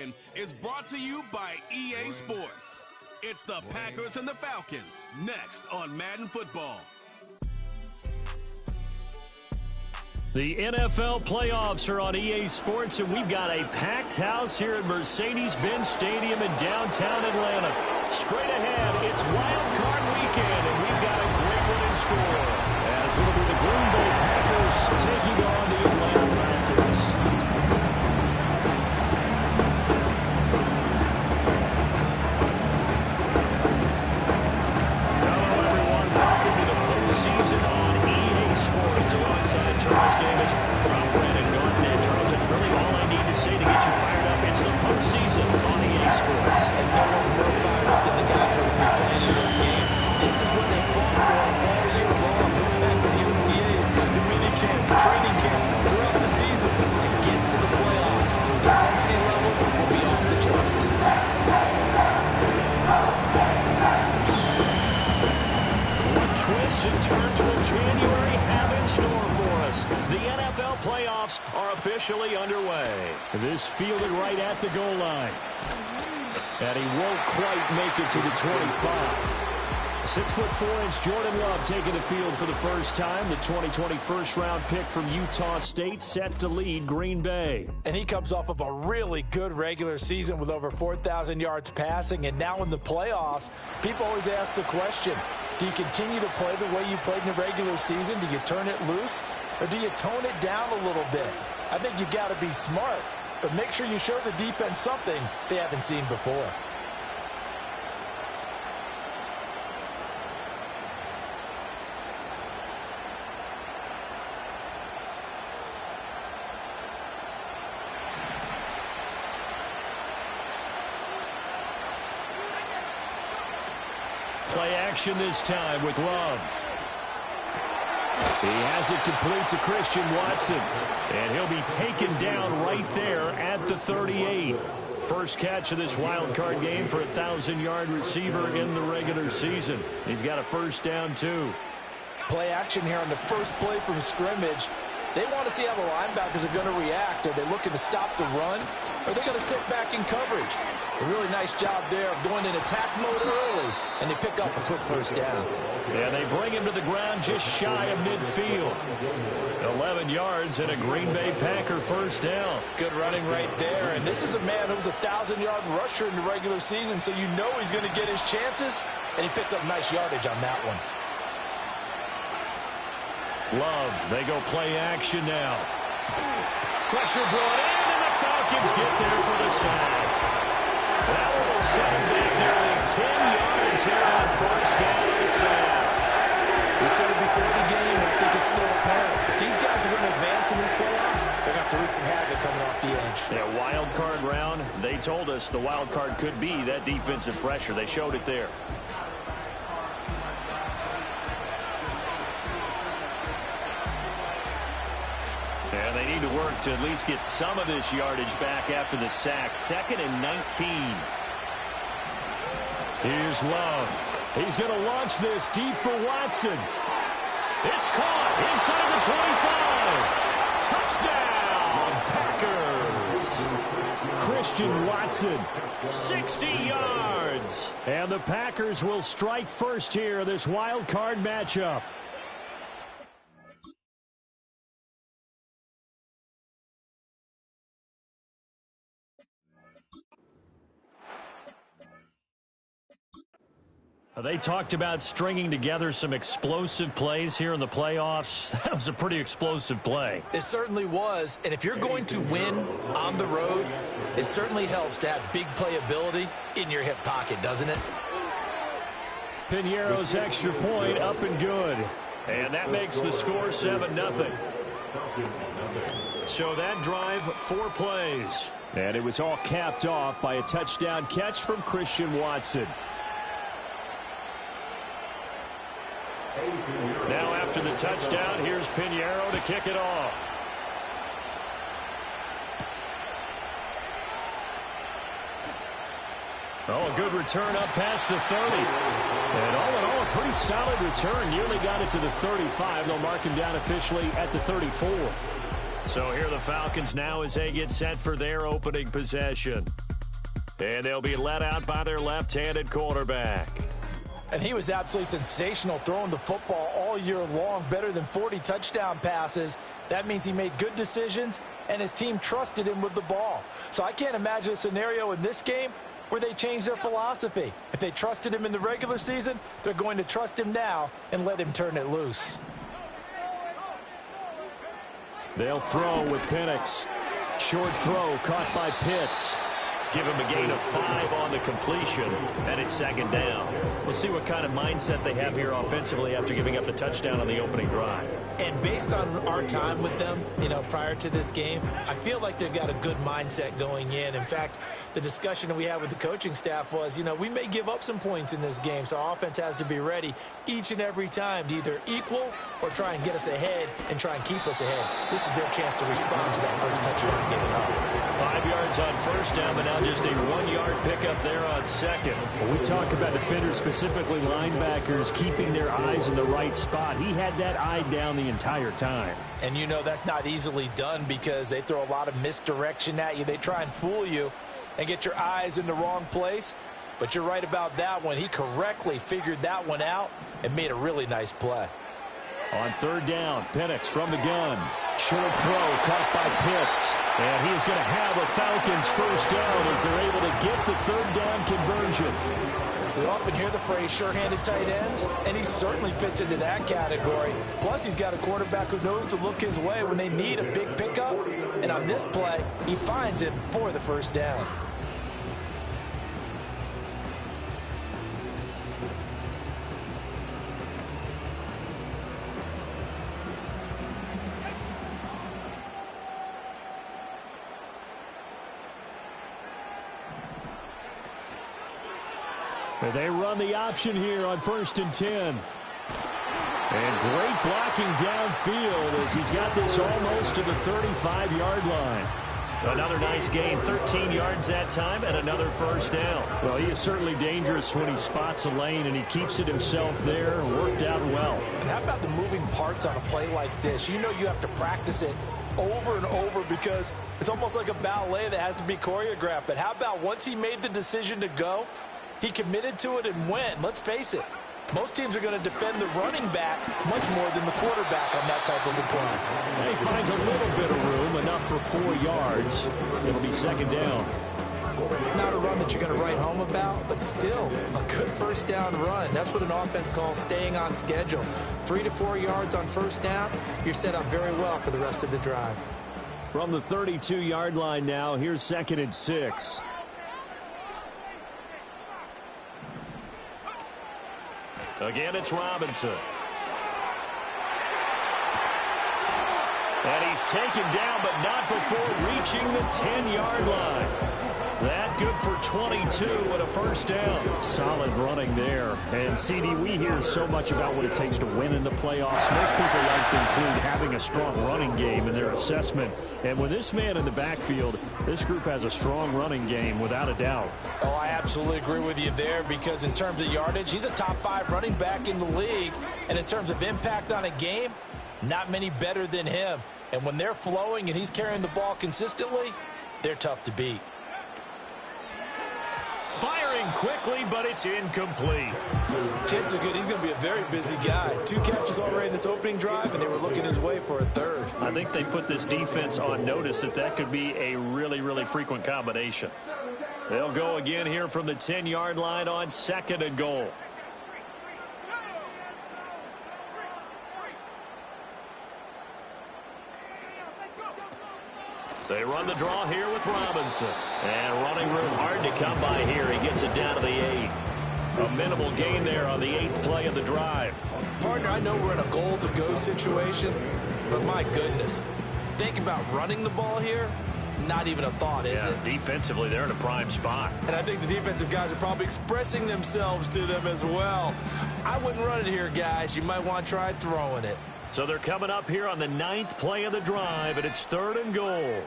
season is brought to you by EA Sports. It's the Packers and the Falcons, next on Madden Football. The NFL playoffs are on EA Sports, and we've got a packed house here at Mercedes-Benz Stadium in downtown Atlanta. Straight ahead, it's Wild Card Weekend, and we've got a great one in store, as it'll be the Green Bay Packers taking on the Atlanta Falcons. Hello, everyone. Welcome to the postseason on EA Sports. Alongside Charles Davis, I'm Brandon Gordon. And Charles, that's really all I need to say to get you fired up. It's the postseason on EA Sports. And no one's more fired up than the guys who are going to be playing in this game. This is what they fought for all year long. Go back to the OTAs, the mini camps, training camp, throughout the season to get to the playoffs. The intensity level will be off the charts. What twists and turns will January have in store for us? The NFL playoffs are officially underway. This fielded right at the goal line. And he won't quite make it to the 25. 6'4" Jordan Love taking the field for the first time. The 2020 first-round pick from Utah State set to lead Green Bay. And he comes off of a really good regular season with over 4,000 yards passing. And now in the playoffs, people always ask the question, do you continue to play the way you played in the regular season? Do you turn it loose? Or do you tone it down a little bit? I think you've got to be smart. But make sure you show the defense something they haven't seen before. Play action this time with Love. He has it complete to Christian Watson. And he'll be taken down right there at the 38. First catch of this wild card game for a 1,000-yard receiver in the regular season. He's got a first down, too. Play action here on the first play from scrimmage. They want to see how the linebackers are going to react. Are they looking to stop the run? Or are they going to sit back in coverage? A really nice job there of going in attack mode early, and they pick up a quick first down. Yeah, they bring him to the ground just shy of midfield. 11 yards and a Green Bay Packer first down. Good running right there, and this is a man who was a 1,000-yard rusher in the regular season, so you know he's going to get his chances, and he picks up nice yardage on that one. Love, they go play action now. Pressure brought in, and the Falcons get there for the sack. That one will set him back nearly 10 yards here on first down of the sack. We said it before the game, and I think it's still apparent. If these guys are going to advance in these playoffs, they're going to have to wreak some havoc coming off the edge. Yeah, wild card round, they told us the wild card could be that defensive pressure. They showed it there. And they need to work to at least get some of this yardage back after the sack. 2nd and 19. Here's Love. He's going to launch this deep for Watson. It's caught inside the 25. Touchdown, Packers. Christian Watson, 60 yards. And the Packers will strike first here in this wild card matchup. They talked about stringing together some explosive plays here in the playoffs. That was a pretty explosive play. It certainly was, and if you're going to win on the road, it certainly helps to have big playability in your hip pocket, doesn't it? Piñeiro's extra point up and good. And that makes the score 7-0. So that drive, 4 plays. And it was all capped off by a touchdown catch from Christian Watson. Now after the touchdown, here's Piñeiro to kick it off. Oh, a good return up past the 30. And all in all, a pretty solid return. Nearly got it to the 35. They'll mark him down officially at the 34. So here are the Falcons now as they get set for their opening possession. And they'll be let out by their left-handed quarterback. And he was absolutely sensational throwing the football all year long, better than 40 touchdown passes. That means he made good decisions, and his team trusted him with the ball. So I can't imagine a scenario in this game where they change their philosophy. If they trusted him in the regular season, they're going to trust him now and let him turn it loose. They'll throw with Penix. Short throw caught by Pitts. Give him a gain of 5 on the completion, and it's second down. We'll see what kind of mindset they have here offensively after giving up the touchdown on the opening drive. And based on our time with them, prior to this game, I feel like they've got a good mindset going in. In fact, the discussion that we had with the coaching staff was, we may give up some points in this game, so our offense has to be ready each and every time to either equal or try and get us ahead and try and keep us ahead. This is their chance to respond to that first touchdown and get it up. 5 yards on first down, but now just a 1-yard pickup there on second. When we talk about defenders, specifically linebackers, keeping their eyes in the right spot, he had that eye down the entire time. And that's not easily done because they throw a lot of misdirection at you. They try and fool you and get your eyes in the wrong place. But you're right about that one. He correctly figured that one out and made a really nice play. On third down, Penix from the gun. Short throw caught by Pitts. And he's going to have a Falcons first down as they're able to get the third down conversion. We often hear the phrase sure-handed tight ends, and he certainly fits into that category. Plus, he's got a quarterback who knows to look his way when they need a big pickup. And on this play, he finds him for the first down. They run the option here on 1st and 10. And great blocking downfield as he's got this almost to the 35-yard line. Another nice gain, 13 yards that time, and another first down. Well, he is certainly dangerous when he spots a lane, and he keeps it himself there. Worked out well. And how about the moving parts on a play like this? You have to practice it over and over because it's almost like a ballet that has to be choreographed. But how about once he made the decision to go, he committed to it and went. Let's face it, most teams are going to defend the running back much more than the quarterback on that type of a play. And he finds a little bit of room, enough for 4 yards. It'll be second down. Not a run that you're going to write home about, but still a good first down run. That's what an offense calls staying on schedule. 3 to 4 yards on first down, you're set up very well for the rest of the drive. From the 32-yard line now, here's 2nd and 6. Again, it's Robinson. And he's taken down, but not before reaching the 10-yard line. That good for 22 and a first down. Solid running there. And, CD, we hear so much about what it takes to win in the playoffs. Most people like to include having a strong running game in their assessment. And with this man in the backfield, this group has a strong running game without a doubt. Oh, I absolutely agree with you there because in terms of yardage, he's a top 5 running back in the league. And in terms of impact on a game, not many better than him. And when they're flowing and he's carrying the ball consistently, they're tough to beat. Firing quickly, but it's incomplete. Chances are good he's going to be a very busy guy. 2 catches already in this opening drive, and they were looking his way for a third. I think they put this defense on notice that could be a really, really frequent combination. They'll go again here from the 10-yard line on 2nd and goal. They run the draw here with Robinson. And running room hard to come by here. He gets it down to the 8. A minimal gain there on the 8th play of the drive. Partner, I know we're in a goal-to-go situation, but my goodness. Think about running the ball here. Not even a thought, is it? Defensively, they're in a prime spot. And I think the defensive guys are probably expressing themselves to them as well. I wouldn't run it here, guys. You might want to try throwing it. So they're coming up here on the 9th play of the drive, and it's 3rd and goal.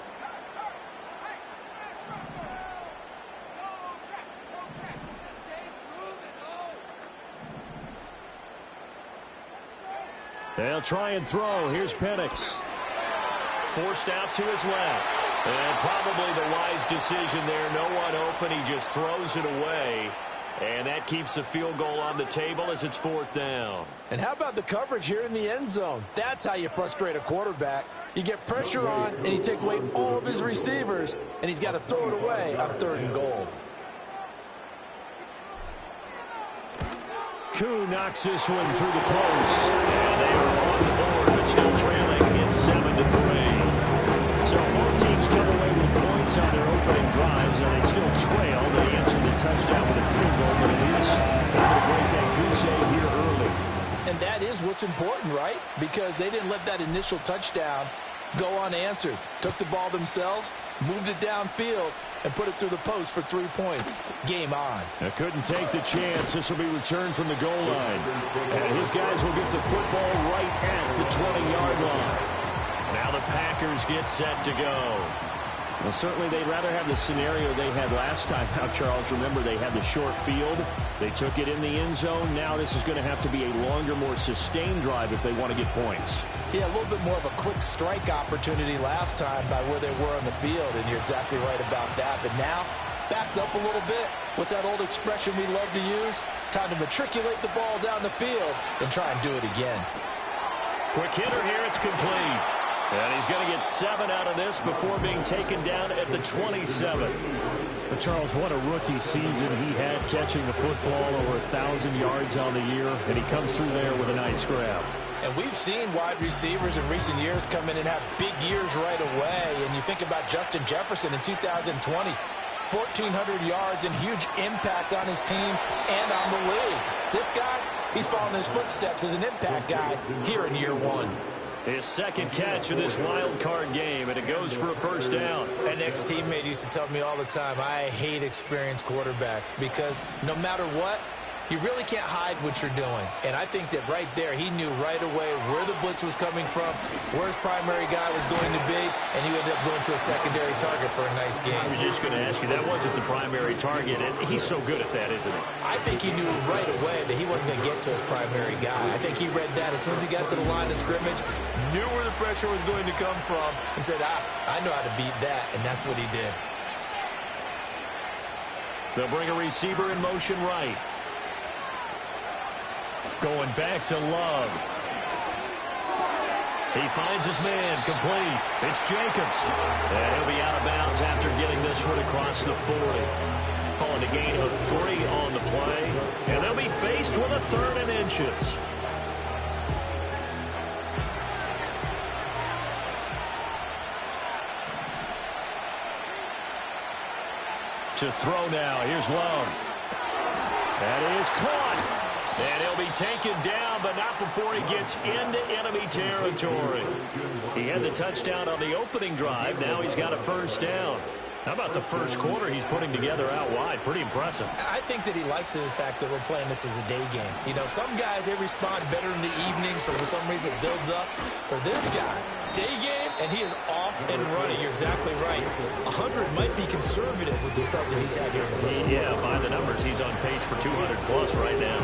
They'll try and throw. Here's Penix. Forced out to his left. And probably the wise decision there. No one open. He just throws it away. And that keeps the field goal on the table as it's 4th down. And how about the coverage here in the end zone? That's how you frustrate a quarterback. You get pressure on, and you take away all of his receivers, and he's got to throw it away on 3rd and goal. Koo knocks this one through the post. And they are on the board, but still trailing. It's 7-3. So both teams come away with points on their opening drives, and they still trail. They answered the touchdown with a field goal, but at least able to break that goose egg here early. And that is what's important, right? Because they didn't let that initial touchdown go unanswered. Took the ball themselves, moved it downfield, and put it through the post for 3 points. Game on. I couldn't take the chance. This will be returned from the goal line. And his guys will get the football right at the 20-yard line. Now the Packers get set to go. Well, certainly they'd rather have the scenario they had last time out, Charles. Remember, they had the short field. They took it in the end zone. Now this is going to have to be a longer, more sustained drive if they want to get points. Yeah, a little bit more of a quick strike opportunity last time by where they were on the field, and you're exactly right about that. But now, backed up a little bit. What's that old expression we love to use? Time to matriculate the ball down the field and try and do it again. Quick hitter here. It's complete. And he's going to get 7 out of this before being taken down at the 27. But Charles, what a rookie season he had, catching the football over 1,000 yards on the year, and he comes through there with a nice grab. And we've seen wide receivers in recent years come in and have big years right away. And you think about Justin Jefferson in 2020, 1,400 yards and huge impact on his team and on the league. This guy, he's following his footsteps as an impact guy here in year 1. His second catch of this wild card game, and it goes for a 1st down. An ex-teammate used to tell me all the time, I hate experienced quarterbacks because no matter what, you really can't hide what you're doing. And I think that right there, he knew right away where the blitz was coming from, where his primary guy was going to be, and he ended up going to a secondary target for a nice game. I was just going to ask you, that wasn't the primary target, and he's so good at that, isn't he? I think he knew right away that he wasn't going to get to his primary guy. I think he read that as soon as he got to the line of scrimmage, knew where the pressure was going to come from, and said, I know how to beat that, and that's what he did. They'll bring a receiver in motion right. Going back to Love. He finds his man, complete. It's Jacobs. And he'll be out of bounds after getting this one across the 40. Calling a gain of 3 on the play. And they'll be faced with a 3rd and inches. To throw now. Here's Love. That is caught. And he'll be taken down, but not before he gets into enemy territory. He had the touchdown on the opening drive. Now he's got a 1st down. How about the first quarter he's putting together out wide? Pretty impressive. I think that he likes the fact that we're playing this as a day game. You know, some guys, they respond better in the evenings, for some reason it builds up. For this guy, day game, and he is off and running. You're exactly right. 100 might be conservative with the start that he's had here in the first quarter. Yeah, by the numbers, he's on pace for 200-plus right now.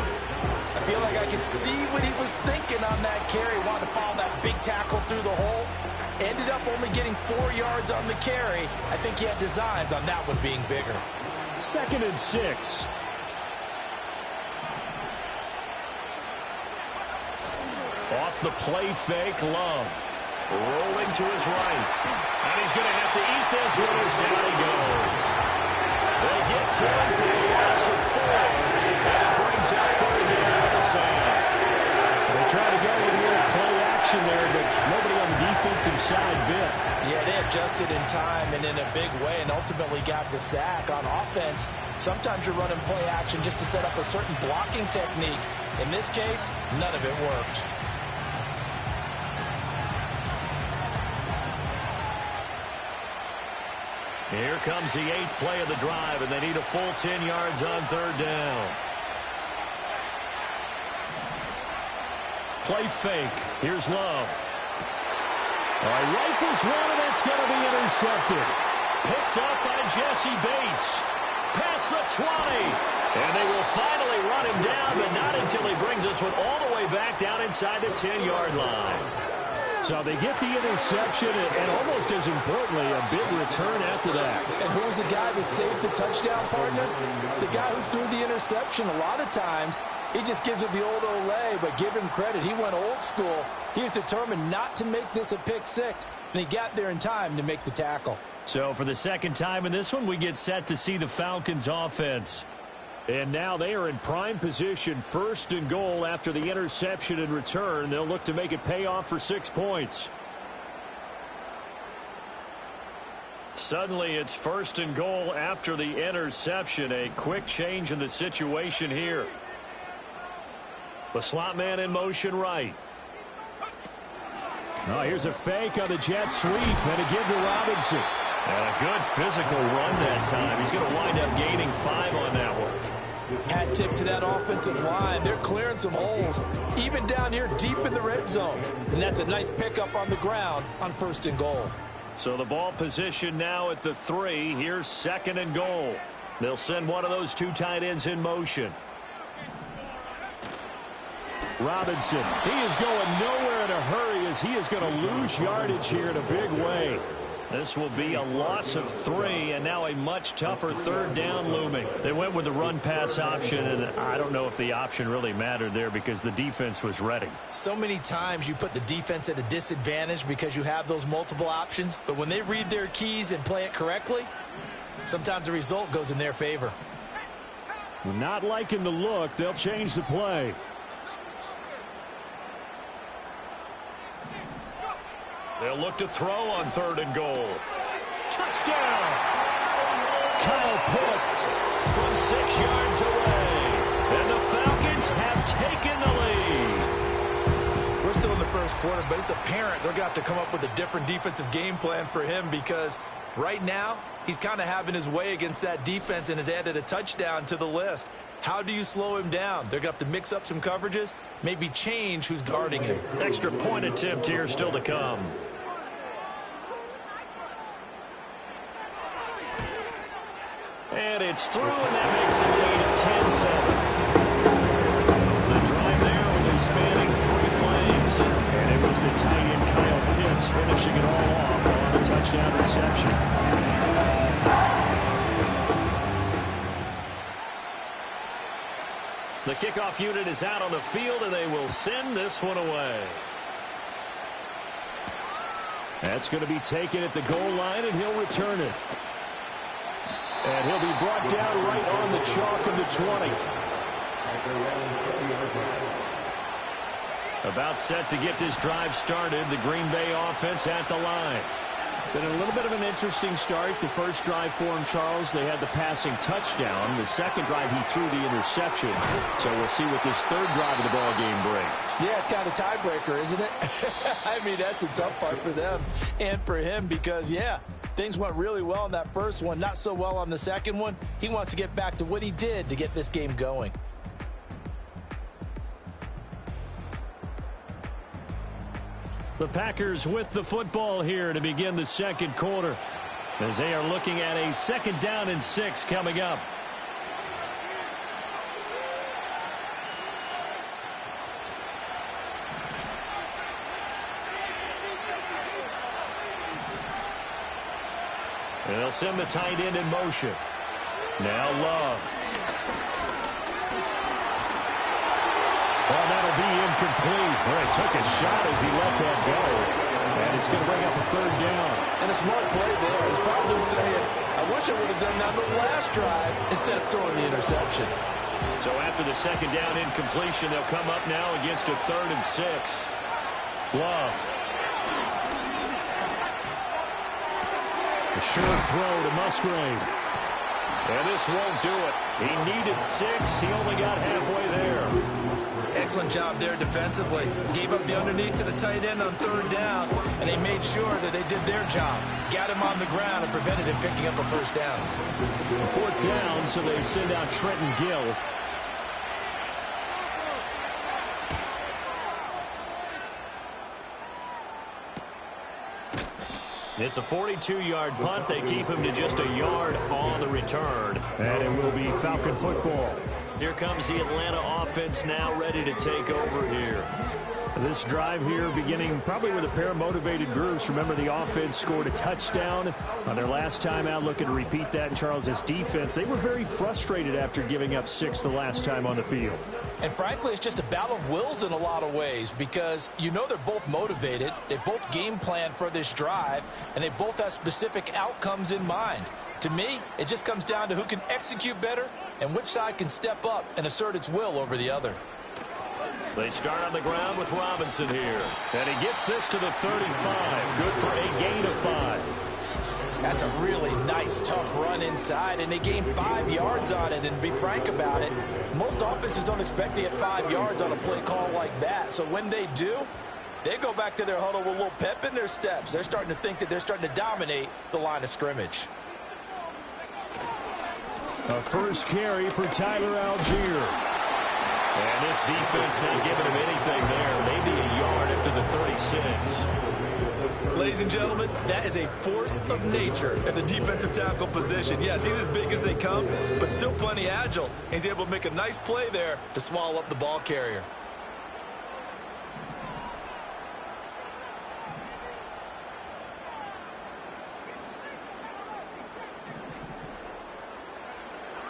I feel like I can see what he was thinking on that carry. Wanted to follow that big tackle through the hole. Ended up only getting 4 yards on the carry. I think he had designs on that one being bigger. 2nd and 6. Off the play fake, Love. Rolling to his right. And he's going to have to eat this one as down he goes. They get to him for the loss of 4. And it brings out 3rd down on the sand. They try to go with a little play action there, but nobody on the defensive side bit. Yeah, they adjusted in time and in a big way and ultimately got the sack. On offense, sometimes you're running play action just to set up a certain blocking technique. In this case, none of it worked. Here comes the 8th play of the drive, and they need a full 10 yards on 3rd down. Play fake. Here's Love. All right, rifles one, and that's going to be intercepted. Picked up by Jesse Bates. Past the 20. And they will finally run him down, but not until he brings us one all the way back down inside the 10-yard line. So they get the interception, and almost as importantly, a big return after that. And who's the guy that saved the touchdown, partner? The guy who threw the interception. A lot of times, he just gives it the old Olay, but give him credit. He went old school. He was determined not to make this a pick six, and he got there in time to make the tackle. So for the second time in this one, we get set to see the Falcons offense. And now they are in prime position, first and goal after the interception and return. They'll look to make it pay off for 6 points. Suddenly it's first and goal after the interception. A quick change in the situation here. The slot man in motion right. Oh, here's a fake on the jet sweep and a give to Robinson. And a good physical run that time. He's going to wind up gaining 5 on that one. Hat tip to that offensive line. They're clearing some holes, even down here deep in the red zone. And that's a nice pickup on the ground on first and goal. So the ball position now at the 3. Here's second and goal. They'll send one of those 2 tight ends in motion. Robinson, he is going nowhere in a hurry as he is going to lose yardage here in a big way. This will be a loss of 3, and now a much tougher third down looming. They went with the run-pass option, and I don't know if the option really mattered there because the defense was ready. So many times you put the defense at a disadvantage because you have those multiple options, but when they read their keys and play it correctly, sometimes the result goes in their favor. Not liking the look, they'll change the play. They'll look to throw on third and goal. Touchdown! Kyle Pitts from 6 yards away. And the Falcons have taken the lead. We're still in the first quarter, but it's apparent they're going to have to come up with a different defensive game plan for him because right now he's kind of having his way against that defense and has added a touchdown to the list. How do you slow him down? They're going to have to mix up some coverages, maybe change who's guarding him. Extra point attempt here still to come. And it's through, and that makes the lead at 10-7. The drive there only spanning 3 plays. And it was the tight end Kyle Pitts finishing it all off on the touchdown reception. The kickoff unit is out on the field, and they will send this one away. That's going to be taken at the goal line, and he'll return it. And he'll be brought down right on the chalk of the 20. About set to get this drive started. The Green Bay offense at the line. Been a little bit of an interesting start. The first drive for him, Charles, they had the passing touchdown. The second drive, he threw the interception. So we'll see what this third drive of the ball game brings. Yeah, it's kind of a tiebreaker, isn't it? I mean, that's the tough part for them and for him because, yeah, things went really well in that first one, not so well on the second one. He wants to get back to what he did to get this game going. The Packers with the football here to begin the second quarter as they are looking at a 2nd down and 6 coming up. And they'll send the tight end in motion. Now Love. Well, that'll be incomplete. Well, he took a shot as he let that go. And it's going to bring up a 3rd down. And a smart play there. He's probably saying, I wish I would have done that on the last drive instead of throwing the interception. So after the 2nd down incompletion, they'll come up now against a 3rd and 6. Love. A short throw to Musgrave. And this won't do it. He needed 6. He only got halfway there. Excellent job there defensively. Gave up the underneath to the tight end on 3rd down, and they made sure that they did their job. Got him on the ground and prevented him picking up a 1st down. 4th down, so they send out Trenton Gill. It's a 42-yard punt. They keep him to just a yard on the return. And it will be Falcon football. Here comes the Atlanta offense now ready to take over here. This drive here beginning probably with a pair of motivated groups. Remember, the offense scored a touchdown on their last time out. Looking to repeat that in Charles's defense. They were very frustrated after giving up 6 the last time on the field. And frankly, it's just a battle of wills in a lot of ways because you know they're both motivated. They both game plan for this drive, and they both have specific outcomes in mind. To me, it just comes down to who can execute better and which side can step up and assert its will over the other. They start on the ground with Robinson here. And he gets this to the 35. Good for a gain of 5. That's a really nice, tough run inside, and they gain 5 yards on it. And to be frank about it, most offenses don't expect to get 5 yards on a play call like that. So when they do, they go back to their huddle with a little pep in their steps. They're starting to think that they're starting to dominate the line of scrimmage. A first carry for Tyler Algier. And this defense not giving him anything there. Maybe a yard after the 36. Ladies and gentlemen, that is a force of nature at the defensive tackle position. Yes, he's as big as they come, but still plenty agile. He's able to make a nice play there to swallow up the ball carrier.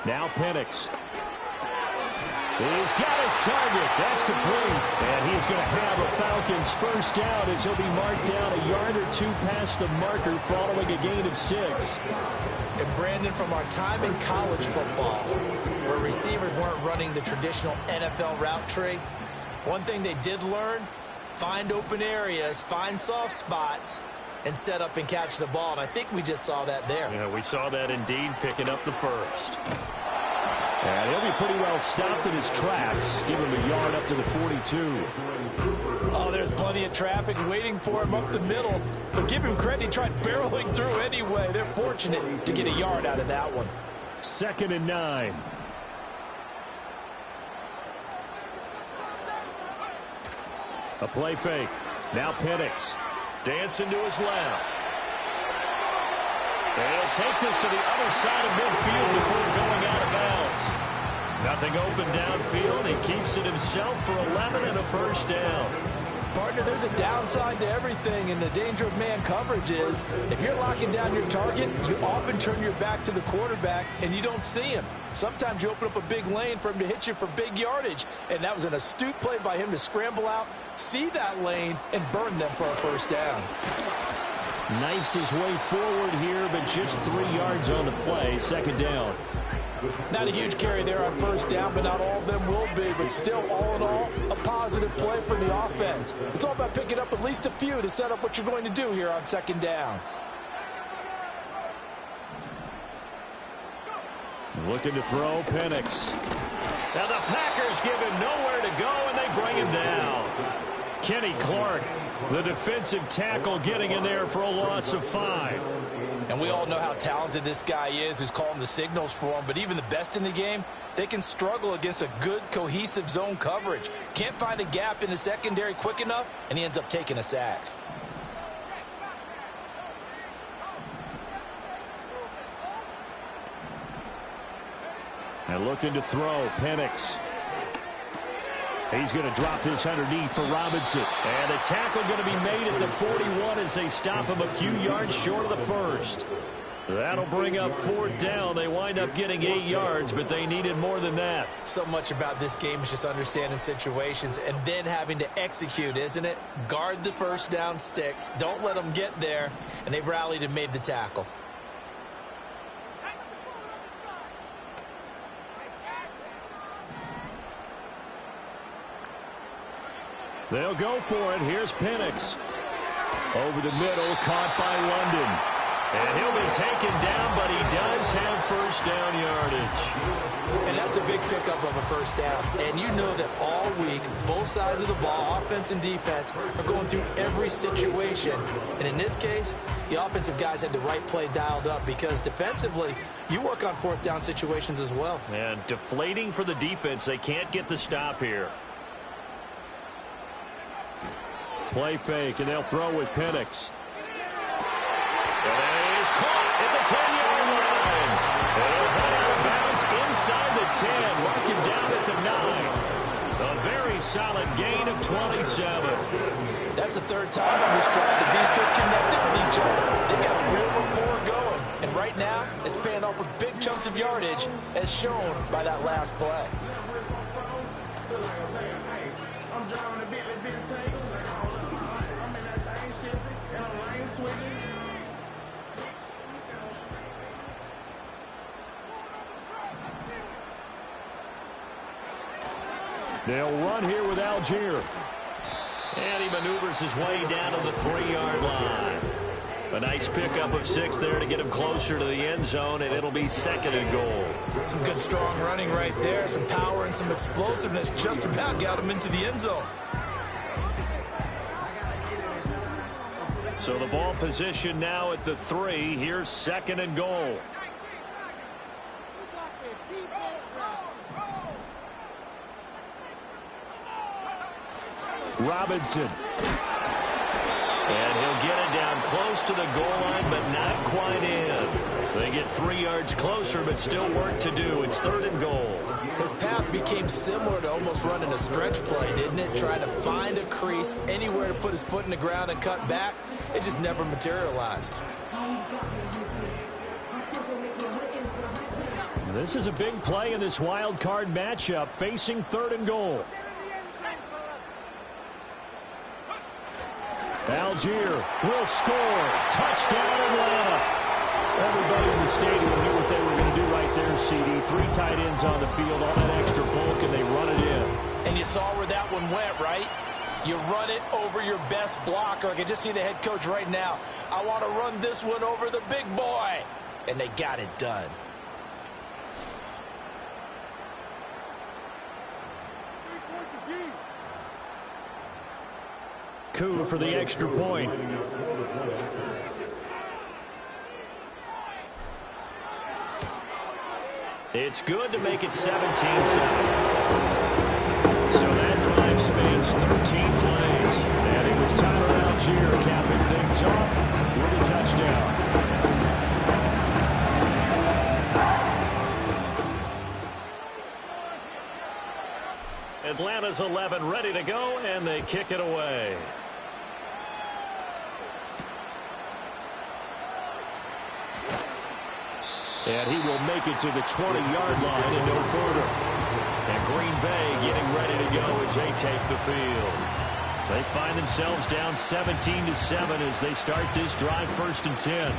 Now Penix. He's got his target. That's complete. And he's going to have a Falcons first down as he'll be marked down a yard or 2 past the marker following a gain of 6. And Brandon, from our time in college football, where receivers weren't running the traditional NFL route tree, one thing they did learn, find open areas, find soft spots, and set up and catch the ball. And I think we just saw that there. Yeah, we saw that indeed, picking up the first. And he'll be pretty well stopped in his tracks. Give him a yard up to the 42. Oh, there's plenty of traffic waiting for him up the middle. But give him credit, he tried barreling through anyway. They're fortunate to get a yard out of that one. 2nd and 9. A play fake. Now Penix. Dancing to his left. And he'll take this to the other side of midfield before going out of bounds. Nothing open downfield. He keeps it himself for 11 and a first down. Partner, there's a downside to everything, and the danger of man coverage is if you're locking down your target, you often turn your back to the quarterback and you don't see him. Sometimes you open up a big lane for him to hit you for big yardage, and that was an astute play by him to scramble out, see that lane, and burn them for a first down. Knifes his way forward here, but just 3 yards on the play. 2nd down. Not a huge carry there on first down, but not all of them will be. But still, all in all, a positive play for the offense. It's all about picking up at least a few to set up what you're going to do here on 2nd down. Looking to throw, Penix. Now the Packers give him nowhere to go, and they bring him down. Kenny Clark, the defensive tackle, getting in there for a loss of 5. And we all know how talented this guy is who's calling the signals for him. But even the best in the game, they can struggle against a good, cohesive zone coverage. Can't find a gap in the secondary quick enough, and he ends up taking a sack. And looking to throw, Penix. He's going to drop this underneath for Robinson. And the tackle going to be made at the 41 as they stop him a few yards short of the first. That'll bring up 4th down. They wind up getting 8 yards, but they needed more than that. So much about this game is just understanding situations and then having to execute, isn't it? Guard the first down sticks. Don't let them get there. And they rallied and made the tackle. They'll go for it. Here's Penix. Over the middle, caught by London. And he'll be taken down, but he does have first down yardage. And that's a big pickup of a first down. And you know that all week, both sides of the ball, offense and defense, are going through every situation. And in this case, the offensive guys had the right play dialed up because defensively, you work on 4th down situations as well. And deflating for the defense. They can't get the stop here. Play fake, and they'll throw with Penix. And he's caught at the 10-yard line. And he'll head out of bounds inside the 10. Mark him down at the 9. A very solid gain of 27. That's the third time on this drive that these two connected with each other. They've got a real rapport going. And right now, it's paying off with big chunks of yardage, as shown by that last play. They'll run here with Algier. And he maneuvers his way down to the 3-yard line. A nice pickup of 6 there to get him closer to the end zone, and it'll be 2nd and goal. Some good strong running right there. Some power and some explosiveness just about got him into the end zone. So the ball position now at the 3. Here's 2nd and goal. Robinson. And he'll get it down close to the goal line, but not quite in. They get 3 yards closer, but still work to do. It's 3rd and goal. His path became similar to almost running a stretch play, didn't it? Trying to find a crease, anywhere to put his foot in the ground and cut back. It just never materialized. This is a big play in this wild card matchup, facing 3rd and goal. Algier will score. Touchdown, Atlanta. Everybody in the stadium knew what they were going to do right there, CD. 3 tight ends on the field, all that extra bulk, and they run it in. And you saw where that one went, right? You run it over your best blocker. I can just see the head coach right now. I want to run this one over the big boy. And they got it done. Coup for the extra point. It's good to make it 17-7. So that drive spans 13 plays. And it was Tyler Algier capping things off with a touchdown. Atlanta's 11 ready to go, and they kick it away. And he will make it to the 20-yard line and no further. And Green Bay getting ready to go as they take the field. They find themselves down 17-7 as they start this drive, 1st and 10.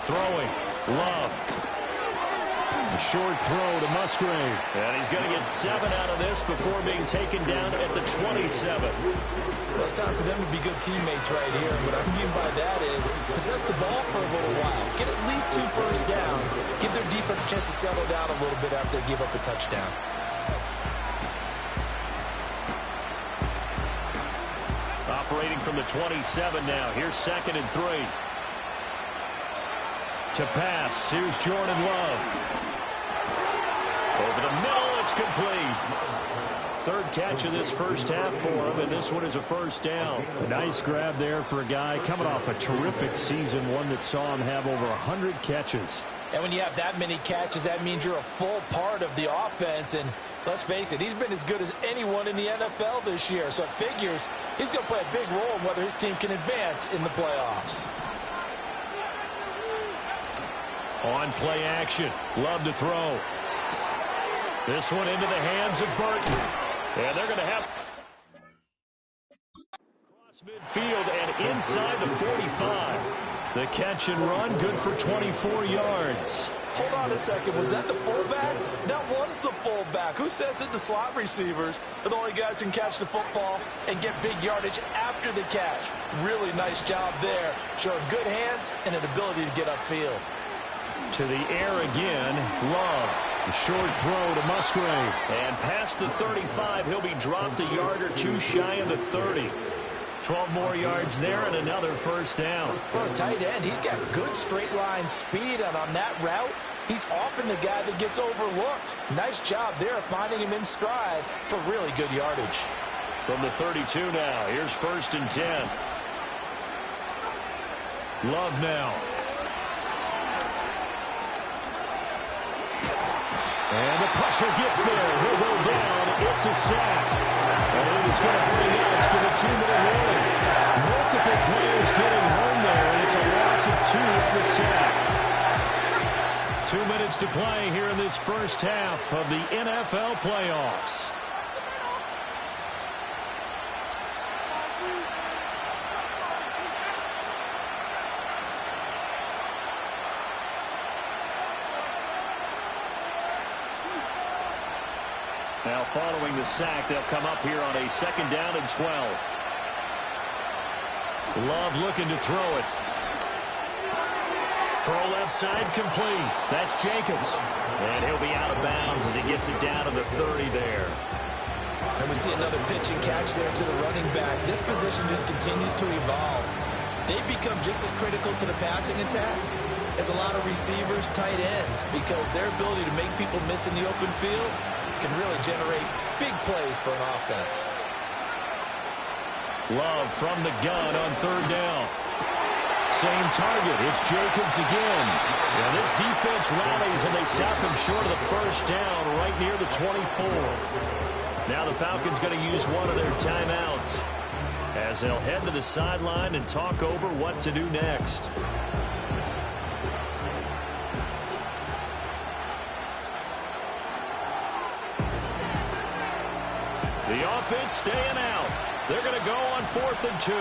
Throwing, Love. A short throw to Musgrave. And he's going to get 7 out of this before being taken down at the 27. Well, it's time for them to be good teammates right here. And what I mean by that is possess the ball for a little while. Get at least 2 first downs. Give their defense a chance to settle down a little bit after they give up a touchdown. Operating from the 27 now. Here's 2nd and 3. To pass, here's Jordan Love. Over the middle, it's complete. 3rd catch of this first half for him, and this one is a first down. A nice grab there for a guy coming off a terrific season, one that saw him have over 100 catches. And when you have that many catches, that means you're a full part of the offense. And let's face it, he's been as good as anyone in the NFL this year. So it figures he's going to play a big role in whether his team can advance in the playoffs. On play action. Love to throw. This one into the hands of Burton. And they're going to have cross midfield and inside the 45. The catch and run, good for 24 yards. Hold on a second. Was that the fullback? That was the fullback. Who says that the slot receivers are the only guys who can catch the football and get big yardage after the catch? Really nice job there. Showing good hands and an ability to get upfield. To the air again, Love. A short throw to Musgrave. And past the 35, he'll be dropped a yard or 2 shy of the 30. 12 more yards there and another first down. For a tight end, he's got good straight line speed, and on that route, He's often the guy that gets overlooked. Nice job there finding him in stride for really good yardage. From the 32 now, here's 1st and 10. Love now. And the pressure gets there. He'll go down. It's a sack. And it's going to bring us to the 2-minute warning. Multiple players getting home there, and it's a loss of 2 on the sack. 2 minutes to play here in this first half of the NFL playoffs. Now following the sack, they'll come up here on a 2nd down and 12. Love looking to throw it. Throw left side complete. That's Jacobs. And he'll be out of bounds as he gets it down to the 30 there. And we see another pitch and catch there to the running back. This position just continues to evolve. They become just as critical to the passing attack as a lot of receivers, tight ends, because their ability to make people miss in the open field can really generate big plays for an offense. Love from the gun on 3rd down. Same target. It's Jacobs again. And this defense rallies, and they stop him short of the 1st down right near the 24. Now the Falcons going to use one of their timeouts as they'll head to the sideline and talk over what to do next. The offense staying out. They're going to go on 4th and 2.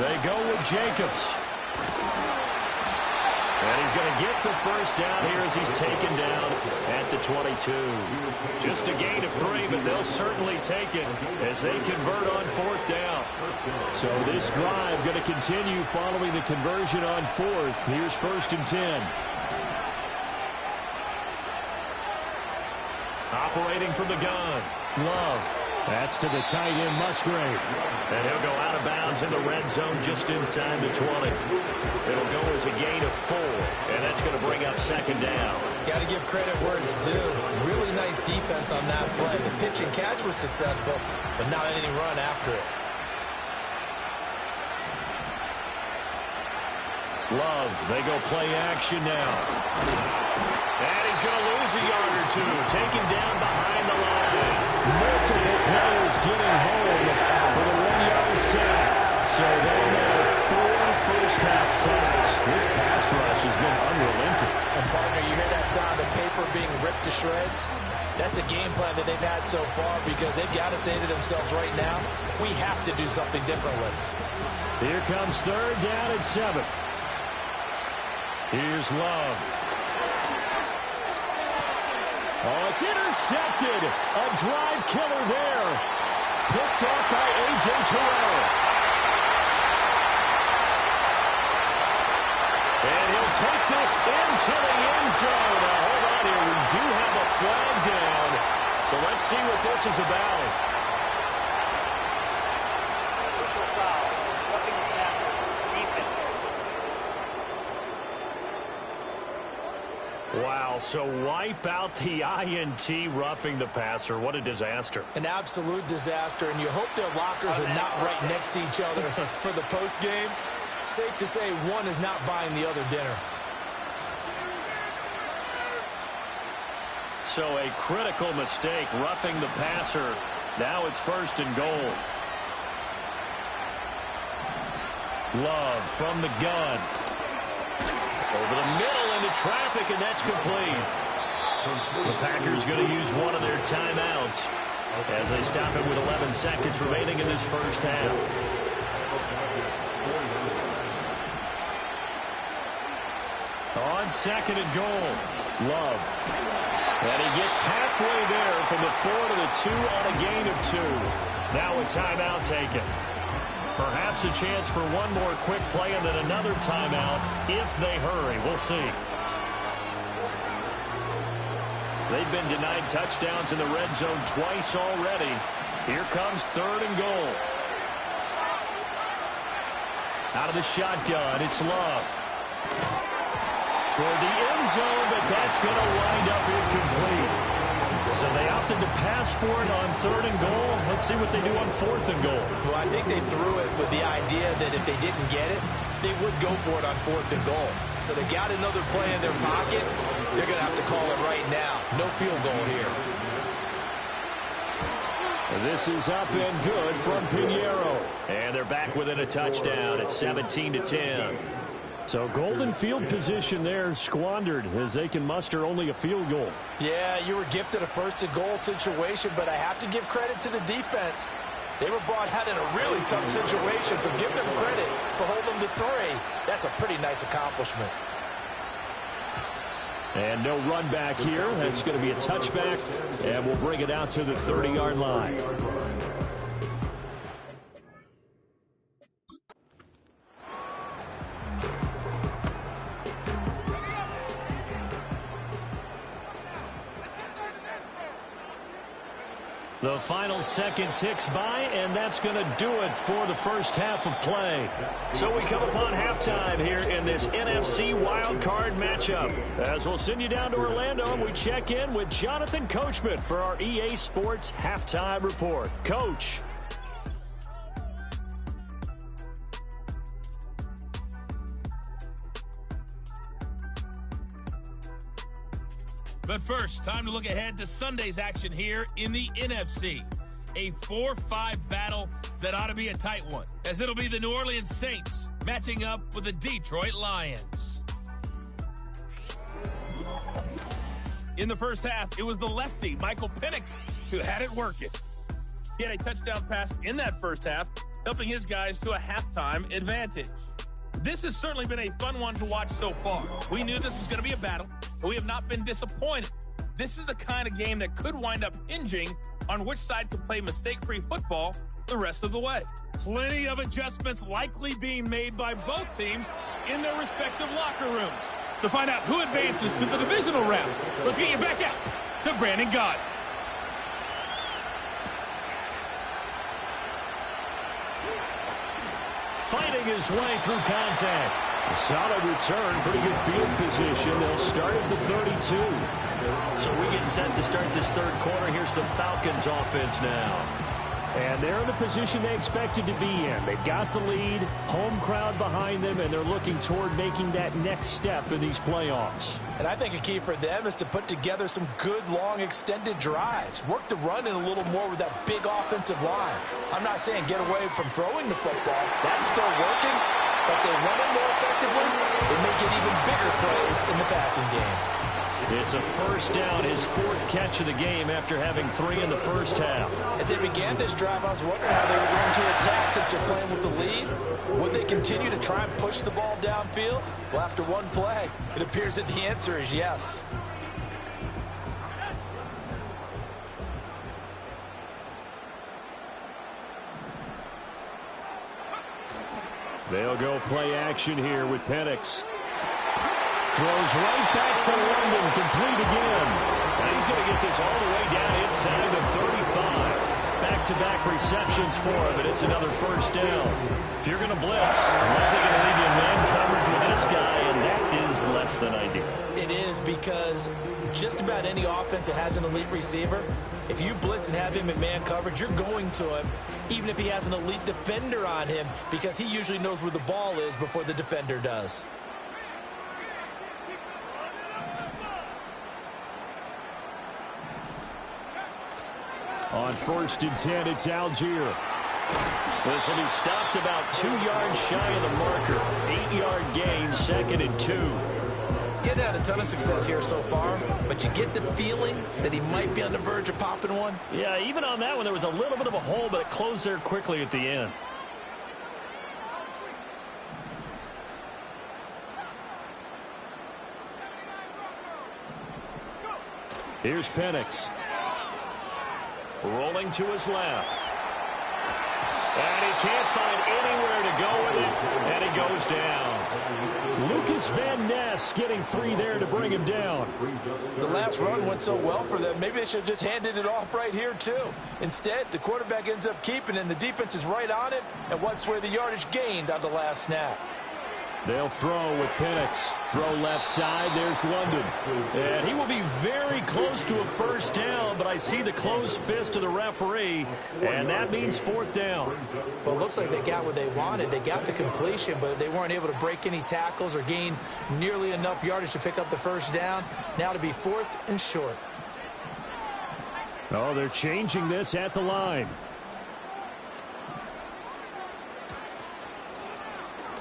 They go with Jacobs. And he's going to get the 1st down here as he's taken down at the 22. Just a gain of 3, but they'll certainly take it as they convert on 4th down. So this drive going to continue following the conversion on 4th. Here's 1st and 10. Operating from the gun. Love. That's to the tight end, Musgrave. And he'll go out of bounds in the red zone just inside the 20. It'll go as a gain of 4, and that's going to bring up 2nd down. Got to give credit where it's due. Really nice defense on that play. The pitch and catch was successful, but not any run after it. Love, they go play action now. And he's going to lose a yard or 2, taken down behind the line. Multiple players getting home for the 1-yard sack. So they'll have 4 first-half sacks. This pass rush has been unrelenting. And, partner, you hear that sound of paper being ripped to shreds? That's a game plan that they've had so far because they've got to say to themselves right now, we have to do something differently. Here comes 3rd down and 7. Here's Love. Oh, it's intercepted. A drive killer there. Picked off by A.J. Terrell. And he'll take this into the end zone. Now, hold on here. We do have a flag down. So let's see what this is about. Wow, so wipe out the INT, roughing the passer. What a disaster. An absolute disaster, and you hope their lockers are not right next to each other for the postgame. Safe to say one is not buying the other dinner. So a critical mistake, roughing the passer. Now it's 1st and goal. Love from the gun. Over the middle into traffic, and that's complete. The Packers going to use one of their timeouts as they stop it with 11 seconds remaining in this first half. On 2nd and goal, Love. And he gets halfway there from the 4 to the 2 on a gain of 2. Now a timeout taken. Perhaps a chance for one more quick play and then another timeout if they hurry. We'll see. They've been denied touchdowns in the red zone twice already. Here comes 3rd and goal. Out of the shotgun, it's Love. Toward the end zone, but that's going to wind up incomplete. So they opted to pass for it on 3rd and goal. Let's see what they do on 4th and goal. Well, I think they threw it with the idea that if they didn't get it, they would go for it on 4th and goal. So they got another play in their pocket. They're going to have to call it right now. No field goal here. This is up and good from Pinheiro. And they're back within a touchdown at 17-10. So golden field position there squandered as they can muster only a field goal. Yeah, you were gifted a 1st and goal situation, but I have to give credit to the defense. They were brought out in a really tough situation, so give them credit for holding them to 3. That's a pretty nice accomplishment. And no run back here. That's going to be a touchback, and we'll bring it out to the 30-yard line. The final second ticks by, and that's going to do it for the first half of play. So we come upon halftime here in this NFC wildcard matchup. As we'll send you down to Orlando, and we check in with Jonathan Coachman for our EA Sports Halftime Report. Coach. But first, time to look ahead to Sunday's action here in the NFC. A 4-5 battle that ought to be a tight one, as it'll be the New Orleans Saints matching up with the Detroit Lions. In the first half, it was the lefty, Michael Penix, who had it working. He had a touchdown pass in that first half, helping his guys to a halftime advantage. This has certainly been a fun one to watch so far. We knew this was going to be a battle, but we have not been disappointed. This is the kind of game that could wind up hinging on which side could play mistake-free football the rest of the way. Plenty of adjustments likely being made by both teams in their respective locker rooms. To find out who advances to the divisional round, let's get you back out to Brandon Gott. Fighting his way through contact. A solid return, pretty good field position. They'll start at the 32. So we get set to start this third quarter. Here's the Falcons offense now. And they're in the position they expected to be in. They've got the lead, home crowd behind them, and they're looking toward making that next step in these playoffs. And I think a key for them is to put together some good, long, extended drives. Work the run in a little more with that big offensive line. I'm not saying get away from throwing the football. That's still working, but they run it more effectively. They may get even bigger plays in the passing game. It's a first down, his 4th catch of the game after having 3 in the first half. As they began this drive, I was wondering how they were going to attack since they're playing with the lead. Would they continue to try and push the ball downfield? Well, after one play, it appears that the answer is yes. They'll go play action here with Penix. Throws right back to London, complete again. And he's going to get this all the way down inside the 35. Back-to-back receptions for him, and it's another first down. If you're going to blitz, I'm likely going to leave you in man coverage with this guy, and that is less than ideal. It is, because just about any offense that has an elite receiver, if you blitz and have him in man coverage, you're going to him, even if he has an elite defender on him, because he usually knows where the ball is before the defender does. On 1st and 10, it's Algier. This will be stopped about 2 yards shy of the marker. 8-yard gain, 2nd and 2. Getting had a ton of success here so far, but you get the feeling that he might be on the verge of popping one. Yeah, even on that one, there was a little bit of a hole, but it closed there quickly at the end. Here's Penix. Rolling to his left. And he can't find anywhere to go with it, and he goes down. Lucas Van Ness getting 3 there to bring him down. The last run went so well for them, maybe they should have just handed it off right here, too. Instead, the quarterback ends up keeping it, and the defense is right on it and wipes away the yardage gained on the last snap. They'll throw with Penix. Throw left side. There's London. And he will be very close to a first down, but I see the closed fist of the referee, and that means fourth down. Well, it looks like they got what they wanted. They got the completion, but they weren't able to break any tackles or gain nearly enough yardage to pick up the first down. Now to be fourth and short. Oh, they're changing this at the line.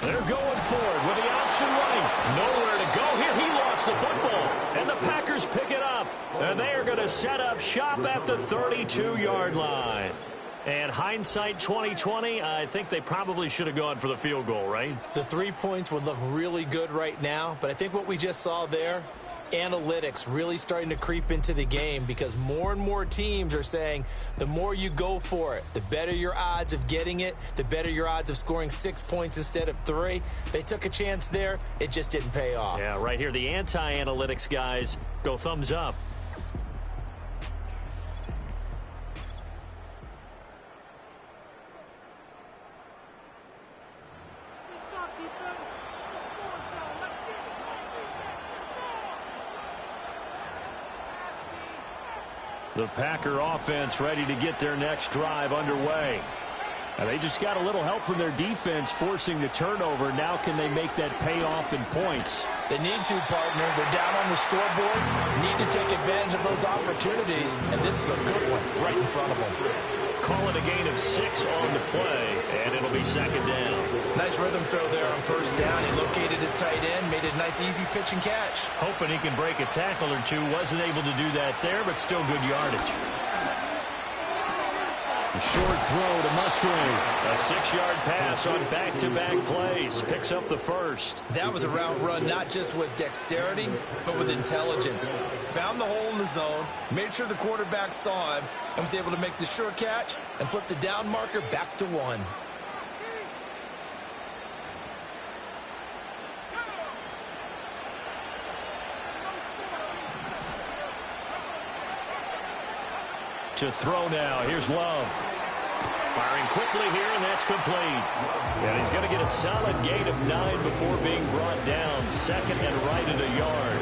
They're going forward with the option running. Nowhere to go here. He lost the football. And the Packers pick it up. And they are going to set up shop at the 32-yard line. And hindsight 2020, I think they probably should have gone for the field goal, right? The 3 points would look really good right now. But I think what we just saw there, analytics really starting to creep into the game, because more and more teams are saying the more you go for it, the better your odds of getting it, the better your odds of scoring 6 points instead of 3. They took a chance there. It just didn't pay off. Yeah, right here, the anti-analytics guys go thumbs up. The Packer offense ready to get their next drive underway. And they just got a little help from their defense forcing the turnover. Now can they make that pay off in points? They need to, partner. They're down on the scoreboard. Need to take advantage of those opportunities. And this is a good one right in front of them. Call it a gain of 6 on the play, and it'll be second down. Nice rhythm throw there on first down. He located his tight end, made it a nice easy pitch and catch. Hoping he can break a tackle or two. Wasn't able to do that there, but still good yardage. A short throw to Musgrave. A 6-yard pass on back-to-back plays. Picks up the first. That was a route run not just with dexterity, but with intelligence. Found the hole in the zone, made sure the quarterback saw him, and was able to make the sure catch and flip the down marker back to 1. To throw now. Here's Love. Firing quickly here, and that's complete. And he's going to get a solid gain of 9 before being brought down. Second and right at a yard.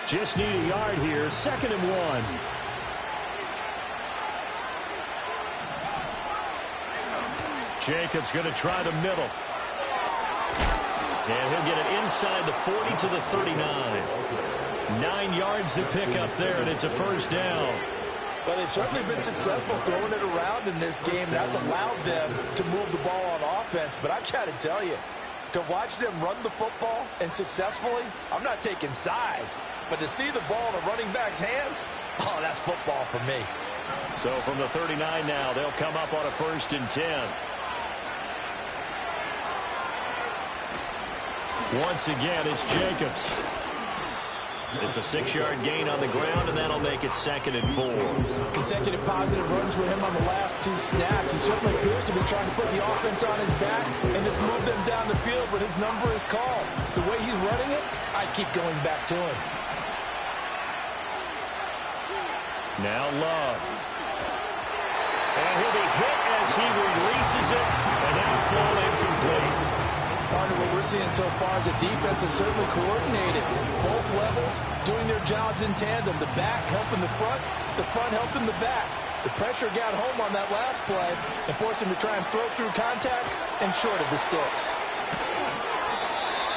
Just need a yard here. Second and 1. Jacobs going to try the middle. And he'll get it inside the 40 to the 39. 9 yards to pick up there, and it's a first down. Well, they've certainly been successful throwing it around in this game. That's allowed them to move the ball on offense. But I've got to tell you, to watch them run the football and successfully, I'm not taking sides. But to see the ball in a running back's hands, oh, that's football for me. So from the 39 now, they'll come up on a 1st and 10. Once again, it's Jacobs. It's a 6-yard gain on the ground, and that'll make it 2nd and 4. Consecutive positive runs for him on the last 2 snaps. He certainly appears to be trying to put the offense on his back and just move them down the field, but his number is called. The way he's running it, I keep going back to him. Now Love. And he'll be hit as he releases it, and that'll fall incomplete. Part of what we're seeing so far is the defense is certainly coordinated. Both levels doing their jobs in tandem. The back helping the front helping the back. The pressure got home on that last play and forced him to try and throw through contact and short of the sticks.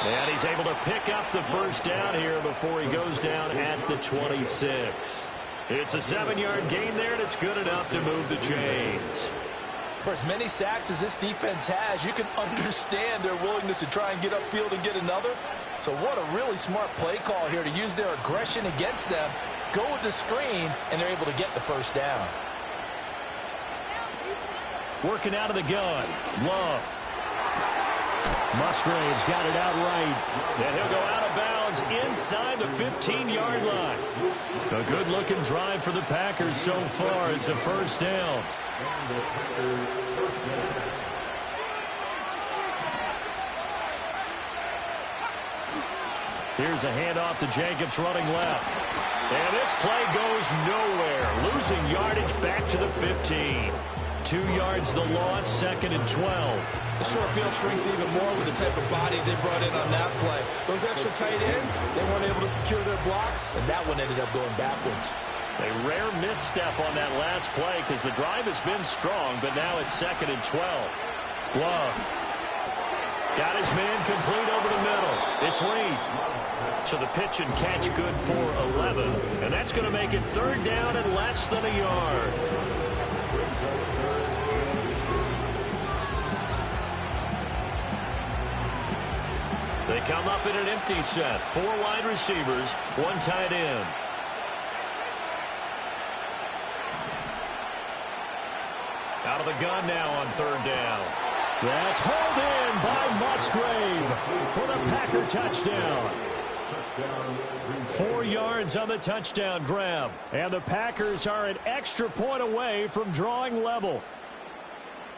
And he's able to pick up the first down here before he goes down at the 26. It's a 7-yard gain there, and it's good enough to move the chains. For as many sacks as this defense has, you can understand their willingness to try and get upfield and get another. So what a really smart play call here to use their aggression against them, go with the screen, and they're able to get the first down. Working out of the gun. Love. Musgrave's got it out right. And he'll go out of bounds inside the 15-yard line. A good-looking drive for the Packers so far. It's a first down. Here's a handoff to Jacobs running left. And this play goes nowhere. Losing yardage back to the 15. 2 yards the loss, 2nd and 12. The short field shrinks even more with the type of bodies they brought in on that play. Those extra tight ends, they weren't able to secure their blocks, and that one ended up going backwards. A rare misstep on that last play because the drive has been strong, but now it's 2nd and 12. Love. Got his man complete over the middle. It's Reed. So the pitch and catch good for 11. And that's going to make it 3rd down and less than a yard. They come up in an empty set. 4 wide receivers, 1 tight end. Out of the gun now on 3rd down. That's hauled in by Musgrave for the Packer touchdown. 4 yards on the touchdown grab. And the Packers are an extra point away from drawing level.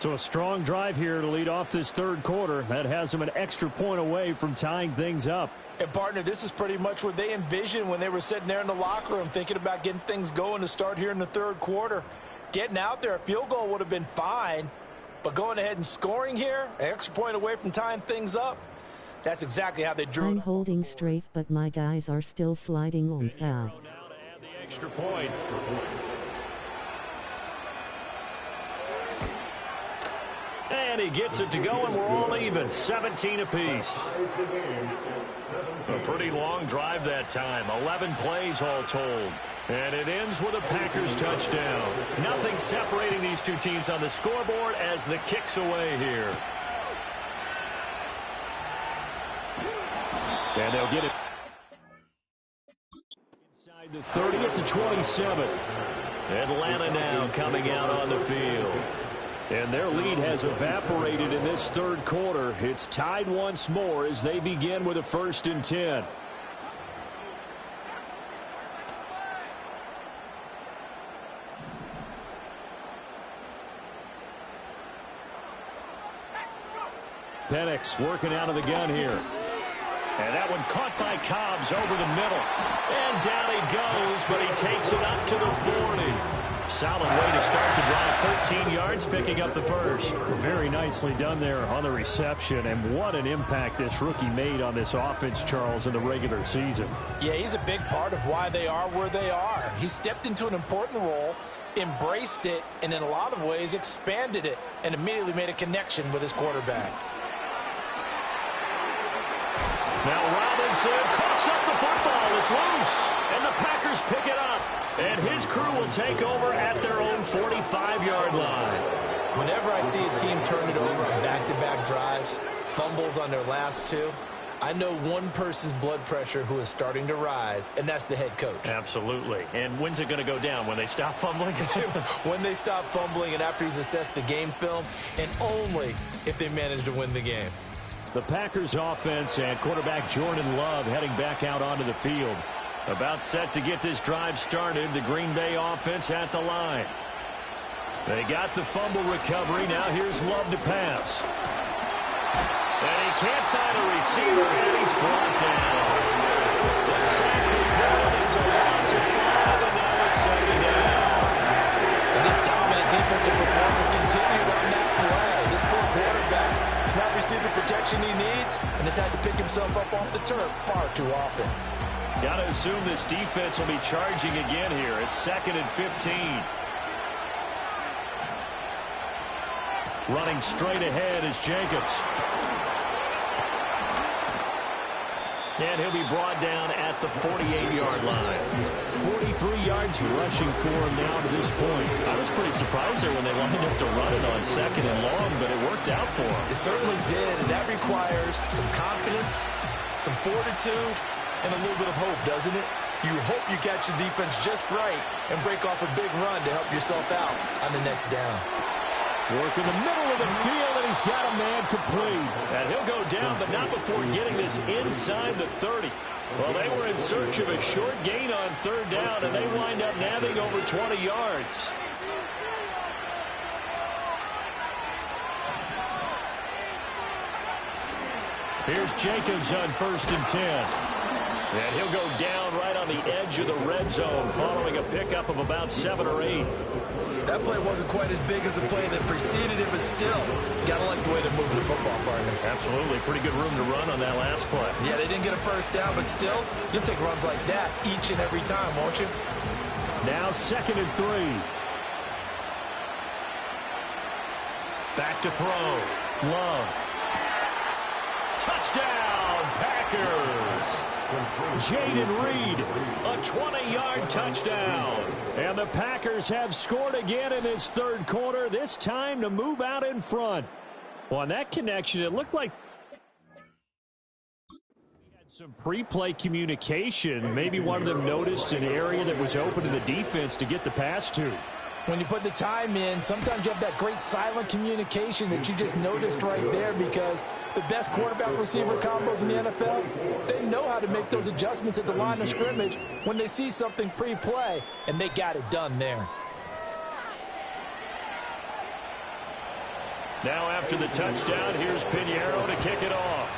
So a strong drive here to lead off this 3rd quarter. That has them an extra point away from tying things up. And, partner, this is pretty much what they envisioned when they were sitting there in the locker room thinking about getting things going to start here in the 3rd quarter. Getting out there, a field goal would have been fine. But going ahead and scoring here, an extra point away from tying things up, that's exactly how they drew. I'm holding strafe, but my guys are still sliding on foul. Now to add the extra point. And he gets it to go, and we're all even. 17 apiece. A pretty long drive that time. 11 plays all told. And it ends with a Packers touchdown. Nothing separating these two teams on the scoreboard as the kick's away here. And they'll get it inside the 30 at the 27. Atlanta now coming out on the field. And their lead has evaporated in this 3rd quarter. It's tied once more as they begin with a 1st and 10. Penix working out of the gun here. And that one caught by Cobbs over the middle. And down he goes, but he takes it up to the 40. Solid way to start the drive. 13 yards, picking up the 1st. Very nicely done there on the reception. And what an impact this rookie made on this offense, Charles, in the regular season. Yeah, he's a big part of why they are where they are. He stepped into an important role, embraced it, and in a lot of ways expanded it, and immediately made a connection with his quarterback. Now Robinson coughs up the football. It's loose. And the Packers pick it up. And his crew will take over at their own 45-yard line. Whenever I see a team turn it over on back-to-back drives, fumbles on their last 2, I know one person's blood pressure who is starting to rise, and that's the head coach. Absolutely. And when's it going to go down? When they stop fumbling? When they stop fumbling and after he's assessed the game film, and only if they manage to win the game. The Packers offense and quarterback Jordan Love heading back out onto the field. About set to get this drive started. The Green Bay offense at the line. They got the fumble recovery. Now here's Love to pass. And he can't find a receiver, and he's brought down. The sack recorded. It's a loss of 5, and now it's 2nd down. And this dominant defensive performance continued on that play. This poor quarterback has not received the protection he needs and has had to pick himself up off the turf far too often. Got to assume this defense will be charging again here. It's 2nd and 15. Running straight ahead is Jacobs. And he'll be brought down at the 48-yard line. 43 yards rushing for him now to this point. I was pretty surprised there when they lined up to run it on 2nd and long, but it worked out for him. It certainly did, and that requires some confidence, some fortitude, and a little bit of hope, doesn't it? You hope you catch the defense just right and break off a big run to help yourself out on the next down. Work in the middle of the field, and he's got a man complete. And he'll go down, but not before getting this inside the 30. Well, they were in search of a short gain on 3rd down, and they wind up nabbing over 20 yards. Here's Jacobs on 1st and 10. And he'll go down right on the edge of the red zone following a pickup of about 7 or 8. That play wasn't quite as big as the play that preceded it, but still, gotta like the way they're moving the football, partner. Absolutely. Pretty good room to run on that last play. Yeah, they didn't get a first down, but still, you'll take runs like that each and every time, won't you? Now 2nd and 3. Back to throw. Love. Touchdown, Packers. Jaden Reed, a 20-yard touchdown. And the Packers have scored again in this third quarter, this time to move out in front. Well, on that connection, it looked like we had some pre-play communication. Maybe one of them noticed an area that was open to the defense to get the pass to. When you put the time in, sometimes you have that great silent communication that you just noticed right there, because the best quarterback-receiver combos in the NFL, they know how to make those adjustments at the line of scrimmage when they see something pre-play, and they got it done there. Now after the touchdown, here's Pinheiro to kick it off.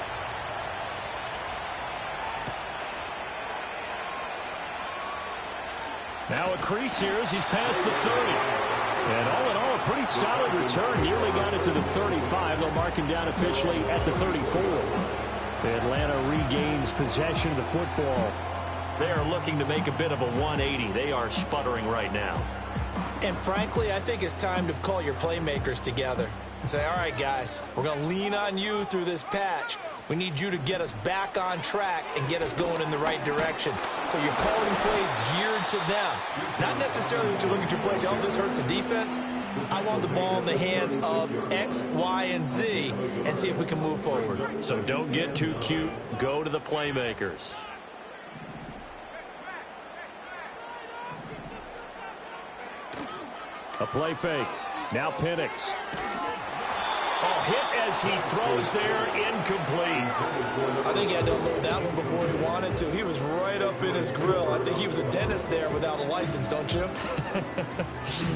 Now a crease here as he's past the 30. And all in all, a pretty solid return. Nearly got it to the 35. They'll mark him down officially at the 34. Atlanta regains possession of the football. They are looking to make a bit of a 180. They are sputtering right now. And frankly, I think it's time to call your playmakers together and say, all right, guys, we're going to lean on you through this patch. We need you to get us back on track and get us going in the right direction. So you're calling plays geared to them. Not necessarily that you look at your plays, oh, this hurts the defense. I want the ball in the hands of X, Y, and Z and see if we can move forward. So don't get too cute. Go to the playmakers. A play fake. Now Penix. Oh, hit as he throws there, incomplete. I think he had to unload that one before he wanted to. He was right up in his grill. I think he was a dentist there without a license, don't you?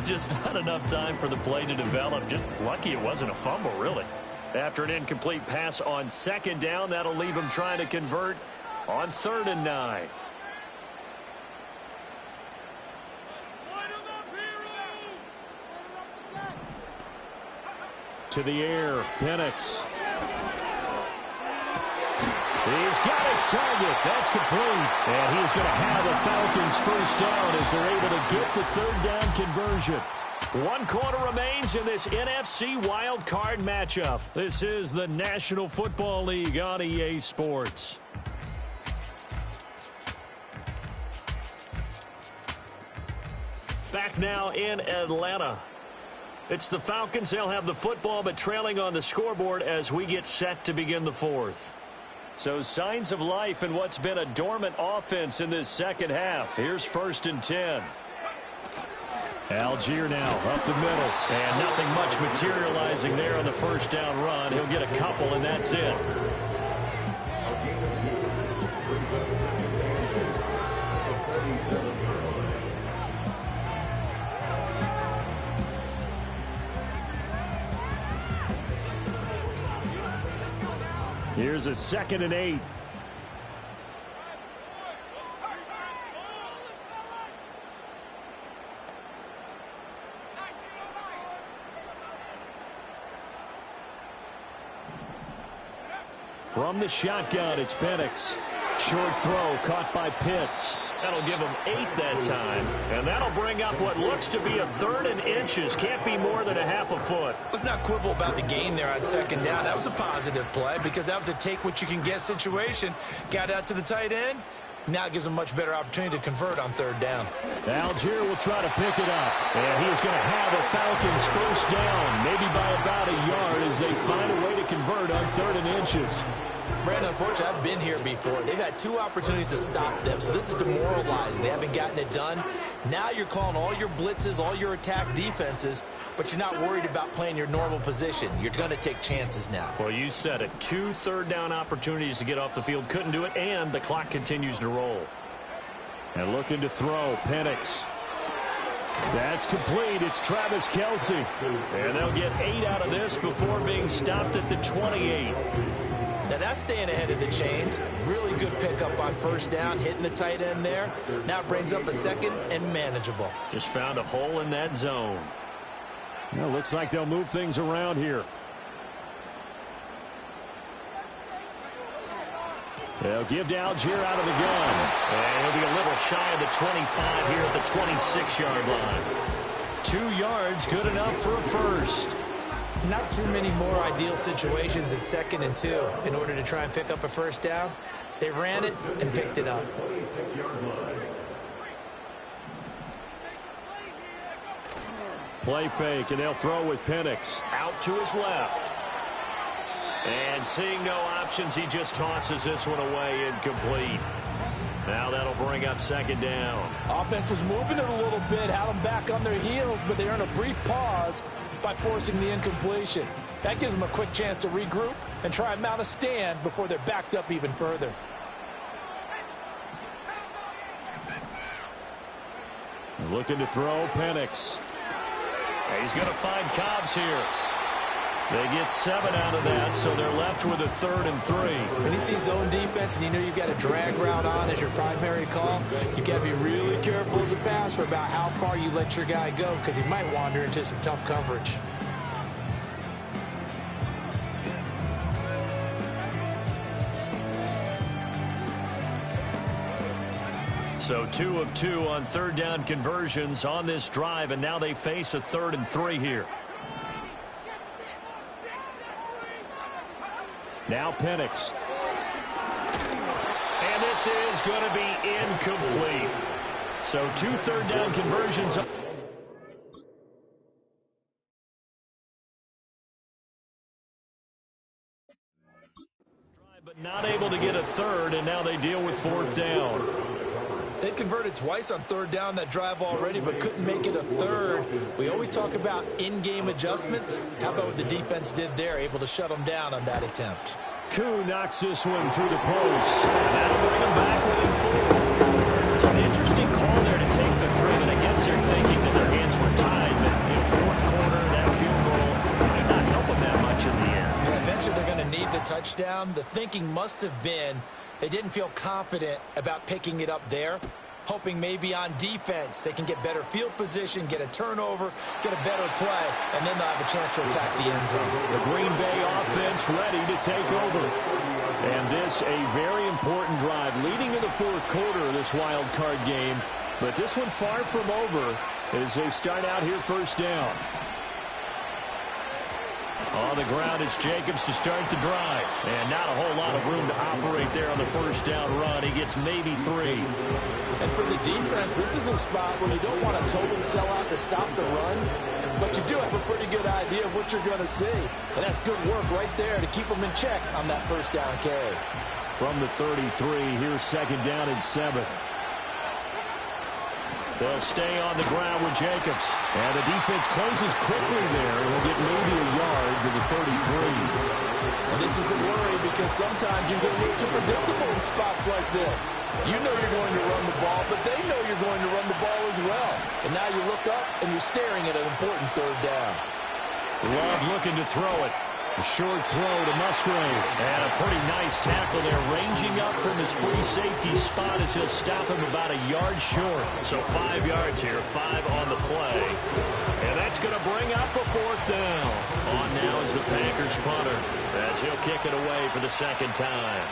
Just not enough time for the play to develop. Just lucky it wasn't a fumble, really. After an incomplete pass on 2nd down, that'll leave him trying to convert on 3rd and 9. To the air, Penix. He's got his target. That's complete. And he's going to have the Falcons first down as they're able to get the 3rd down conversion. 1 quarter remains in this NFC wild card matchup. This is the National Football League on EA Sports. Back now in Atlanta. It's the Falcons. They'll have the football, but trailing on the scoreboard as we get set to begin the 4th. So signs of life in what's been a dormant offense in this second half. Here's 1st and 10. Algier now up the middle, and nothing much materializing there on the first down run. He'll get a couple, and that's it. Here's a 2nd and 8. From the shotgun, it's Penix. Short throw caught by Pitts. That'll give him 8 that time. And that'll bring up what looks to be a 3rd and inches. Can't be more than a half a foot. Let's not quibble about the gain there on 2nd down. That was a positive play because that was a take-what-you-can-get situation. Got out to the tight end. Now it gives them a much better opportunity to convert on 3rd down. Algier will try to pick it up. And he is going to have a Falcons first down, maybe by about a yard as they find a way to convert on 3rd and inches. Brandon, unfortunately, I've been here before. They've had 2 opportunities to stop them, so this is demoralizing. They haven't gotten it done. Now you're calling all your blitzes, all your attack defenses, but you're not worried about playing your normal position. You're going to take chances now. Well, you said it. 2 third down opportunities to get off the field. Couldn't do it, and the clock continues to roll. And looking to throw, Penix. That's complete. It's Travis Kelce. And they'll get 8 out of this before being stopped at the 28. Now that's staying ahead of the chains. Really good pickup on first down, hitting the tight end there. Now it brings up a second and manageable. Just found a hole in that zone. Well, looks like they'll move things around here. They'll give to Algier out of the gun. And he'll be a little shy of the 25 here at the 26-yard line. 2 yards, good enough for a first. Not too many more ideal situations at 2nd and 2 in order to try and pick up a first down. They ran it and picked it up. Play fake, and they'll throw with Penix. Out to his left. And seeing no options, he just tosses this one away, incomplete. Now that'll bring up 2nd down. Offense was moving it a little bit, had them back on their heels, but they earn a brief pause by forcing the incompletion. That gives them a quick chance to regroup and try and mount a stand before they're backed up even further. Looking to throw, Penix. He's going to find Cobbs here. They get 7 out of that, so they're left with a 3rd and 3. When you see zone defense and you know you've got a drag route on as your primary call, you've got to be really careful as a passer about how far you let your guy go because he might wander into some tough coverage. So 2 of 2 on 3rd down conversions on this drive, and now they face a 3rd and 3 here. Now Penix. And this is going to be incomplete. So 2 3rd down conversions. But not able to get a 3rd, and now they deal with 4th down. They converted twice on 3rd down that drive already, but couldn't make it a 3rd. We always talk about in-game adjustments. How about what the defense did there, able to shut them down on that attempt? Koo knocks this one through the post, and that'll bring them back within 4. It's an interesting call there to take the 3, and I guess they're thinking that their hands were tied, but in 4th quarter, that field goal might not help them that much in the end. Yeah, eventually they're going to need the touchdown. The thinking must have been they didn't feel confident about picking it up there, hoping maybe on defense they can get better field position, get a turnover, get a better play, and then they'll have a chance to attack the end zone. The Green Bay offense ready to take over. And this a very important drive leading to the 4th quarter of this wild card game. But this one far from over as they start out here first down. On the ground, it's Jacobs to start the drive. And not a whole lot of room to operate there on the first down run. He gets maybe 3. And for the defense, this is a spot where you don't want a total sellout to stop the run, but you do have a pretty good idea of what you're going to see. And that's good work right there to keep them in check on that first down carry. From the 33, here's 2nd down and 7. They'll stay on the ground with Jacobs. And the defense closes quickly there. We'll get maybe a yard to the 33. And this is the worry because sometimes you get a little too predictable in spots like this. You know you're going to run the ball, but they know you're going to run the ball as well. And now you look up and you're staring at an important 3rd down. Love looking to throw it. A short throw to Musgrave. And a pretty nice tackle there, ranging up from his free safety spot as he'll stop him about a yard short. So 5 yards here, 5 on the play. And that's going to bring up a 4th down. On now is the Packers punter as he'll kick it away for the 2nd time.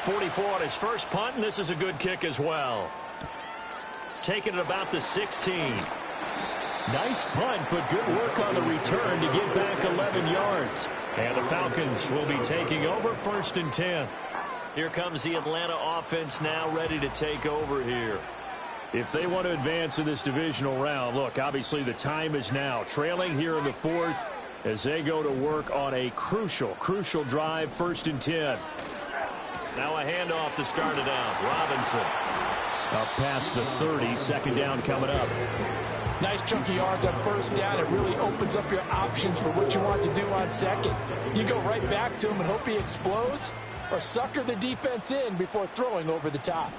44 on his first punt, and this is a good kick as well. Taking it about the 16. Nice punt, but good work on the return to get back 11 yards. And the Falcons will be taking over 1st and 10. Here comes the Atlanta offense now ready to take over here. If they want to advance in this divisional round, look, obviously the time is now. Trailing here in the 4th as they go to work on a crucial drive, 1st and 10. Now a handoff to start it out. Robinson. Up past the 30, 2nd down coming up. Nice chunky yards on first down. It really opens up your options for what you want to do on 2nd. You go right back to him and hope he explodes, or sucker the defense in before throwing over the top.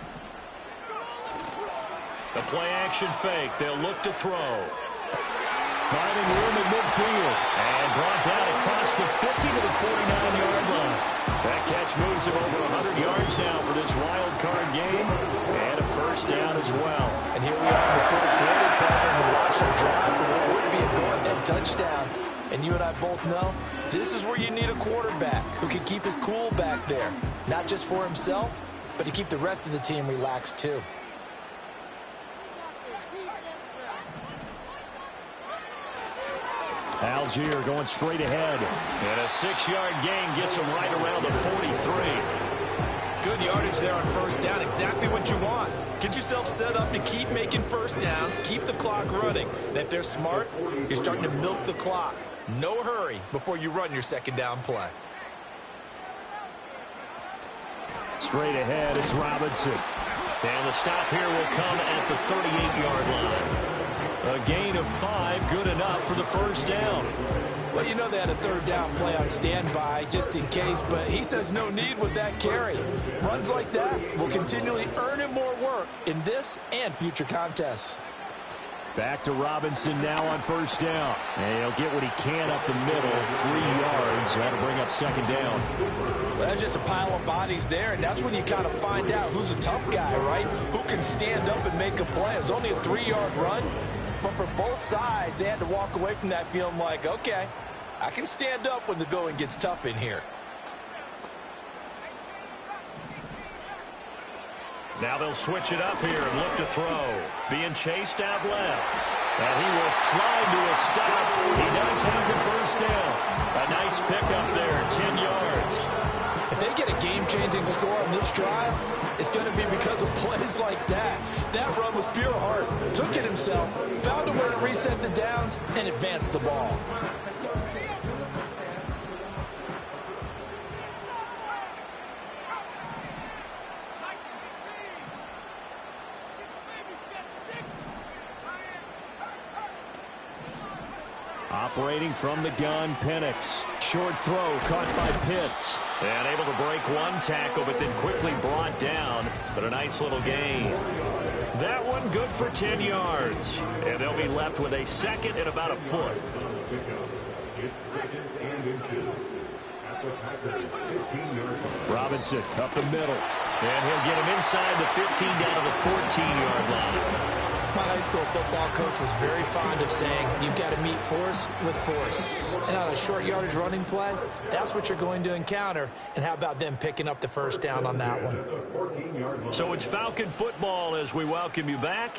The play action fake. They'll look to throw. Finding room at midfield. And brought down across the 50 to the 49-yard line. That catch moves him over 100 yards now for this wild card game. And a first down as well. And here we are in the fourth quarter, partner, to watch them drive for what would be a go-ahead touchdown. And you and I both know this is where you need a quarterback who can keep his cool back there. Not just for himself, but to keep the rest of the team relaxed too. Algier going straight ahead. And a 6-yard gain gets him right around the 43. Good yardage there on first down. Exactly what you want. Get yourself set up to keep making first downs, keep the clock running. And if they're smart, you're starting to milk the clock. No hurry before you run your second down play. Straight ahead, it's Robinson. And the stop here will come at the 38-yard line. A gain of 5, good enough for the first down. Well, you know they had a third down play on standby just in case, but he says no need with that carry. Runs like that will continually earn him more work in this and future contests. Back to Robinson now on first down. And he'll get what he can up the middle, 3 yards. That'll bring up second down. Well, that's just a pile of bodies there, and that's when you kind of find out who's a tough guy, right? Who can stand up and make a play. It's only a 3-yard run, but for both sides, they had to walk away from that feeling like, okay, I can stand up when the going gets tough in here. Now they'll switch it up here and look to throw. Being chased out left. And he will slide to a stop. He does have the first down. A nice pickup there, 10 yards. If they get a game-changing score on this drive, it's going to be because of plays like that. That run was pure heart. Took it himself, found a way to reset the downs, and advance the ball. Operating from the gun, Penix. Short throw caught by Pitts. And able to break one tackle, but then quickly brought down. But a nice little gain. That one good for 10 yards. And they'll be left with a second and about a foot. Robinson up the middle. And he'll get him inside the 15 down to the 14-yard line. My high school football coach was very fond of saying, you've got to meet force with force. And on a short yardage running play, that's what you're going to encounter. And how about them picking up the first down on that one? So it's Falcon football as we welcome you back.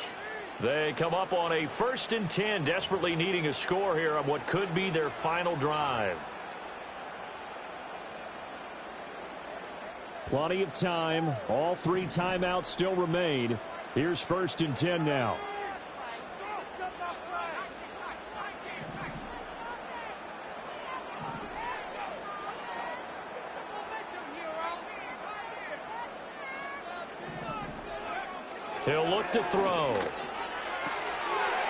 They come up on a 1st and 10, desperately needing a score here on what could be their final drive. Plenty of time. All 3 timeouts still remain. Here's 1st and 10 now. He'll look to throw.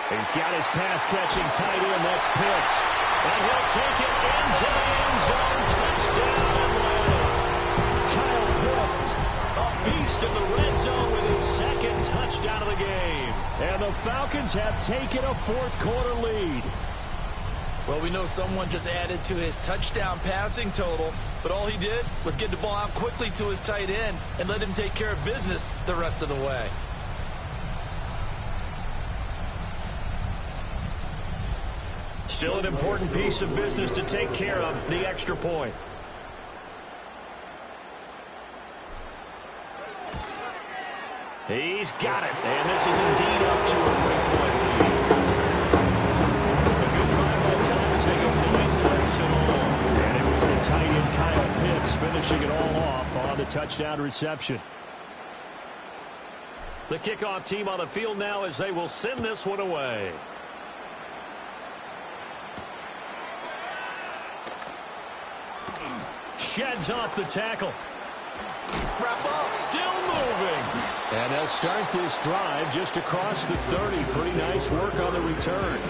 He's got his pass-catching tight end. That's Pitts. And he'll take it into the end zone. Touchdown. Kyle Pitts, a beast in the red zone with his second touchdown of the game. And the Falcons have taken a 4th quarter lead. Well, we know someone just added to his touchdown passing total, but all he did was get the ball out quickly to his tight end and let him take care of business the rest of the way. Still an important piece of business to take care of, the extra point. He's got it, and this is indeed up to a 3-point lead. A good drive that time as they go 9 plays in all. And it was the tight end Kyle Pitts finishing it all off on the touchdown reception. The kickoff team on the field now as they will send this one away. Sheds off the tackle. Wrap up. Still moving. And they'll start this drive just across the 30. Pretty nice work on the return.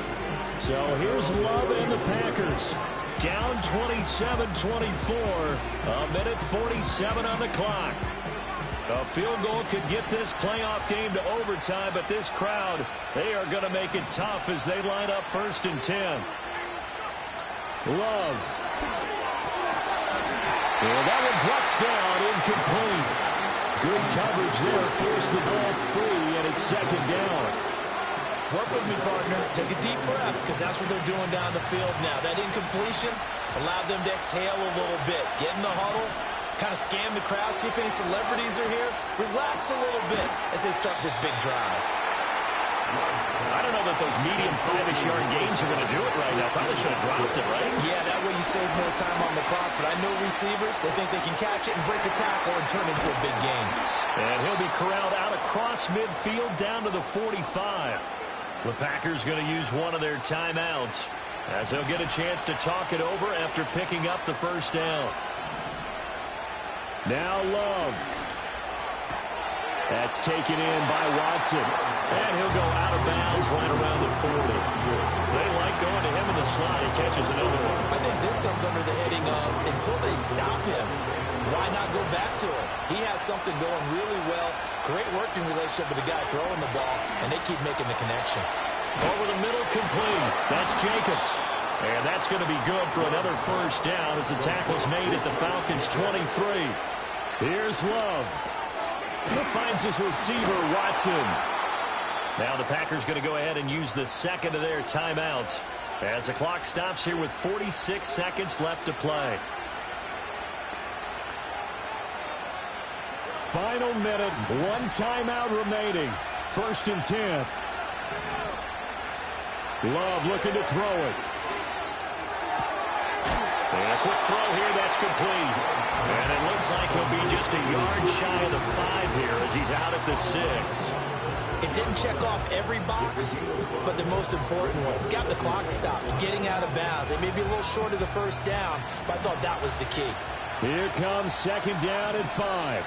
So here's Love and the Packers. Down 27-24. A minute 47 on the clock. A field goal could get this playoff game to overtime, but this crowd, they are going to make it tough as they line up 1st and 10. Love. And that one drops down, incomplete. Good coverage there, forced the ball free, and it's 2nd down. Work with me, partner. Take a deep breath, because that's what they're doing down the field now. That incompletion allowed them to exhale a little bit. Get in the huddle, kind of scan the crowd, see if any celebrities are here. Relax a little bit as they start this big drive. I don't know that those medium 5-ish yard gains are going to do it right now. Probably should have dropped it, right? Yeah, that way you save more time on the clock. But I know receivers, they think they can catch it and break a tackle and turn into a big game. And he'll be corralled out across midfield down to the 45. The Packers going to use one of their timeouts as they'll get a chance to talk it over after picking up the 1st down. Now Love. That's taken in by Watson. And he'll go out of bounds right around the 40. They like going to him in the slot. He catches another one. I think this comes under the heading of until they stop him, why not go back to him? He has something going really well. Great working relationship with the guy throwing the ball, and they keep making the connection. Over the middle, complete. That's Jacobs. And that's going to be good for another 1st down as the tackle's made at the Falcons' 23. Here's Love. He finds his receiver, Watson. Now the Packers going to go ahead and use the 2nd of their timeouts as the clock stops here with 46 seconds left to play. Final minute, 1 timeout remaining. 1st and 10. Love looking to throw it. And a quick throw here, that's complete. And it looks like he'll be just a yard shy of the 5 here as he's out at the 6. It didn't check off every box, but the most important one. Got the clock stopped, getting out of bounds. They may be a little short of the 1st down, but I thought that was the key. Here comes 2nd down and 5.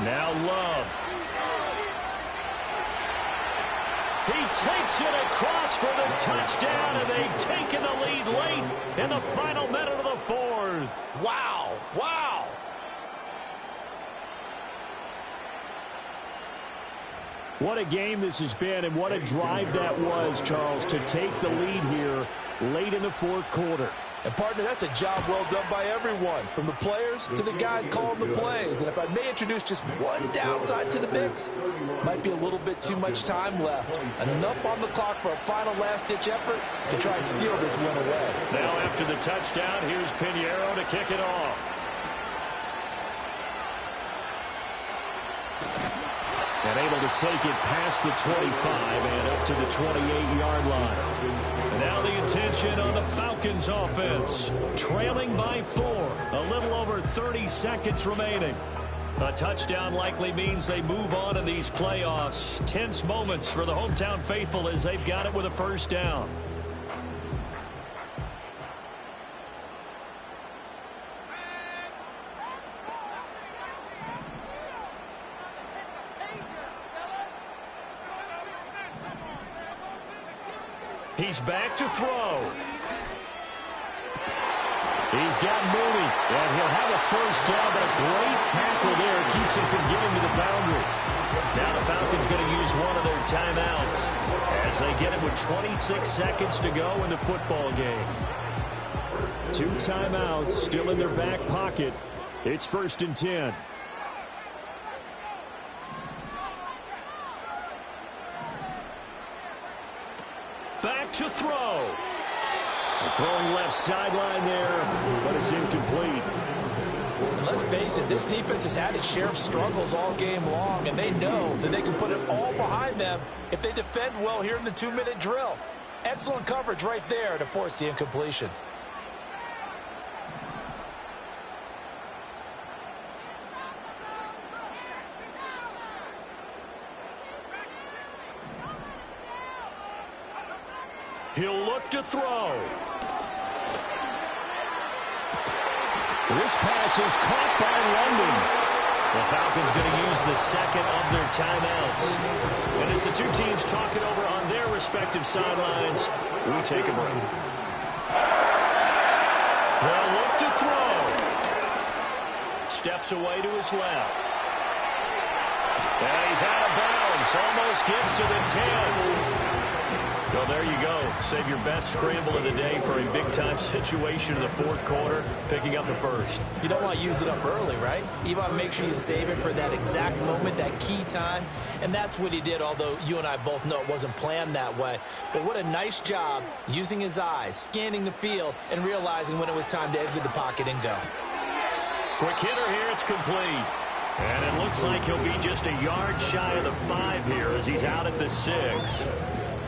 Now Love. He takes it across for the touchdown, and they've taken the lead late in the final minute of the 4th. Wow. Wow. What a game this has been, and what a drive that was, Charles, to take the lead here late in the 4th quarter. And, partner, that's a job well done by everyone, from the players to the guys calling the plays. And if I may introduce just one downside to the mix, might be a little bit too much time left. Enough on the clock for a final last-ditch effort to try and steal this win away. Now after the touchdown, here's Pinheiro to kick it off. And able to take it past the 25 and up to the 28-yard line. And now the attention on the Falcons offense. Trailing by 4. A little over 30 seconds remaining. A touchdown likely means they move on in these playoffs. Tense moments for the hometown faithful as they've got it with a 1st down. He's back to throw. He's got Mooney, and he'll have a 1st down, but a great tackle there keeps him from getting to the boundary. Now the Falcons going to use one of their timeouts as they get it with 26 seconds to go in the football game. 2 timeouts still in their back pocket. It's 1st and 10. Back to throw. Throwing left sideline there, but it's incomplete. And let's face it, this defense has had its share of struggles all game long, and they know that they can put it all behind them if they defend well here in the 2-minute drill. Excellent coverage right there to force the incompletion. He'll look to throw. This pass is caught by London. The Falcons going to use the 2nd of their timeouts. And as the two teams talk it over on their respective sidelines, we take a break. They'll look to throw. steps away to his left. And he's out of bounds. Almost gets to the 10. Well, there you go. Save your best scramble of the day for a big-time situation in the fourth quarter, picking up the first. You don't want to use it up early, right? You want to make sure you save it for that exact moment, that key time. And that's what he did, although you and I both know it wasn't planned that way. But what a nice job using his eyes, scanning the field, and realizing when it was time to exit the pocket and go. Quick hitter here. It's complete. And it looks like he'll be just a yard shy of the 5 here as he's out at the 6.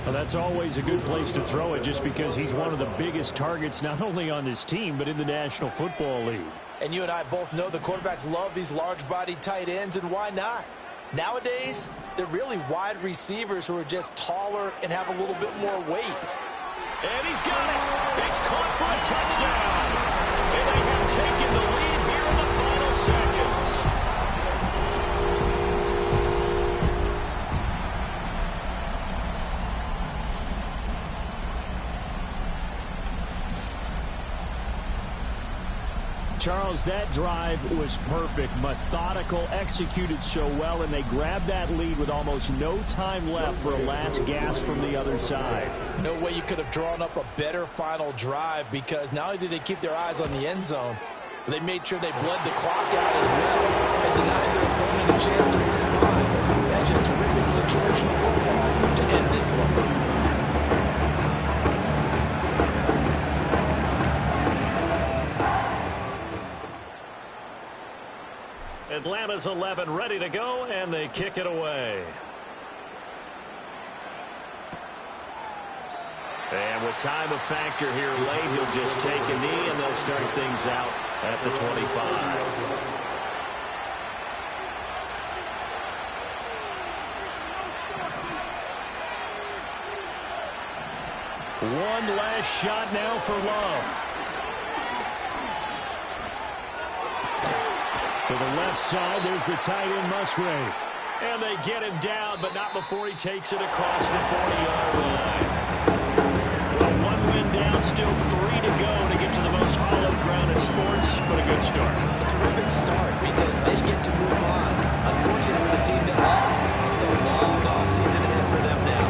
Well, that's always a good place to throw it just because he's one of the biggest targets not only on this team but in the National Football League. And you and I both know the quarterbacks love these large-bodied tight ends, and why not? Nowadays, they're really wide receivers who are just taller and have a little bit more weight. And he's got it. It's caught for a touchdown. And they have taken the lead here in the final seconds. Charles, that drive was perfect, methodical, executed so well, and they grabbed that lead with almost no time left for a last gasp from the other side. No way you could have drawn up a better final drive, because not only did they keep their eyes on the end zone, but they made sure they bled the clock out as well and denied their opponent a chance to respond. That's just terrific situational football to end this one. Atlanta's 11 ready to go, and they kick it away. And with time a factor here late, he'll just take a knee, and they'll start things out at the 25. One last shot now for Love. To the left side, there's the tight end Musgrave. And they get him down, but not before he takes it across the 40-yard line. Well, one win down, still 3 to go to get to the most hallowed ground in sports, but a good start. A terrific start because they get to move on. Unfortunately for the team that lost, it's a long offseason ahead for them now.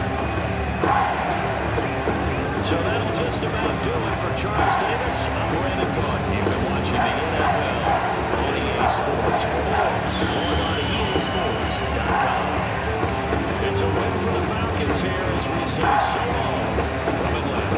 So that'll just about do it for Charles Davis. I'm Brandon Cook. You've been watching the NFL on EA Sports. For more, log on to EASports.com. It's a win for the Falcons here as we say so long from Atlanta.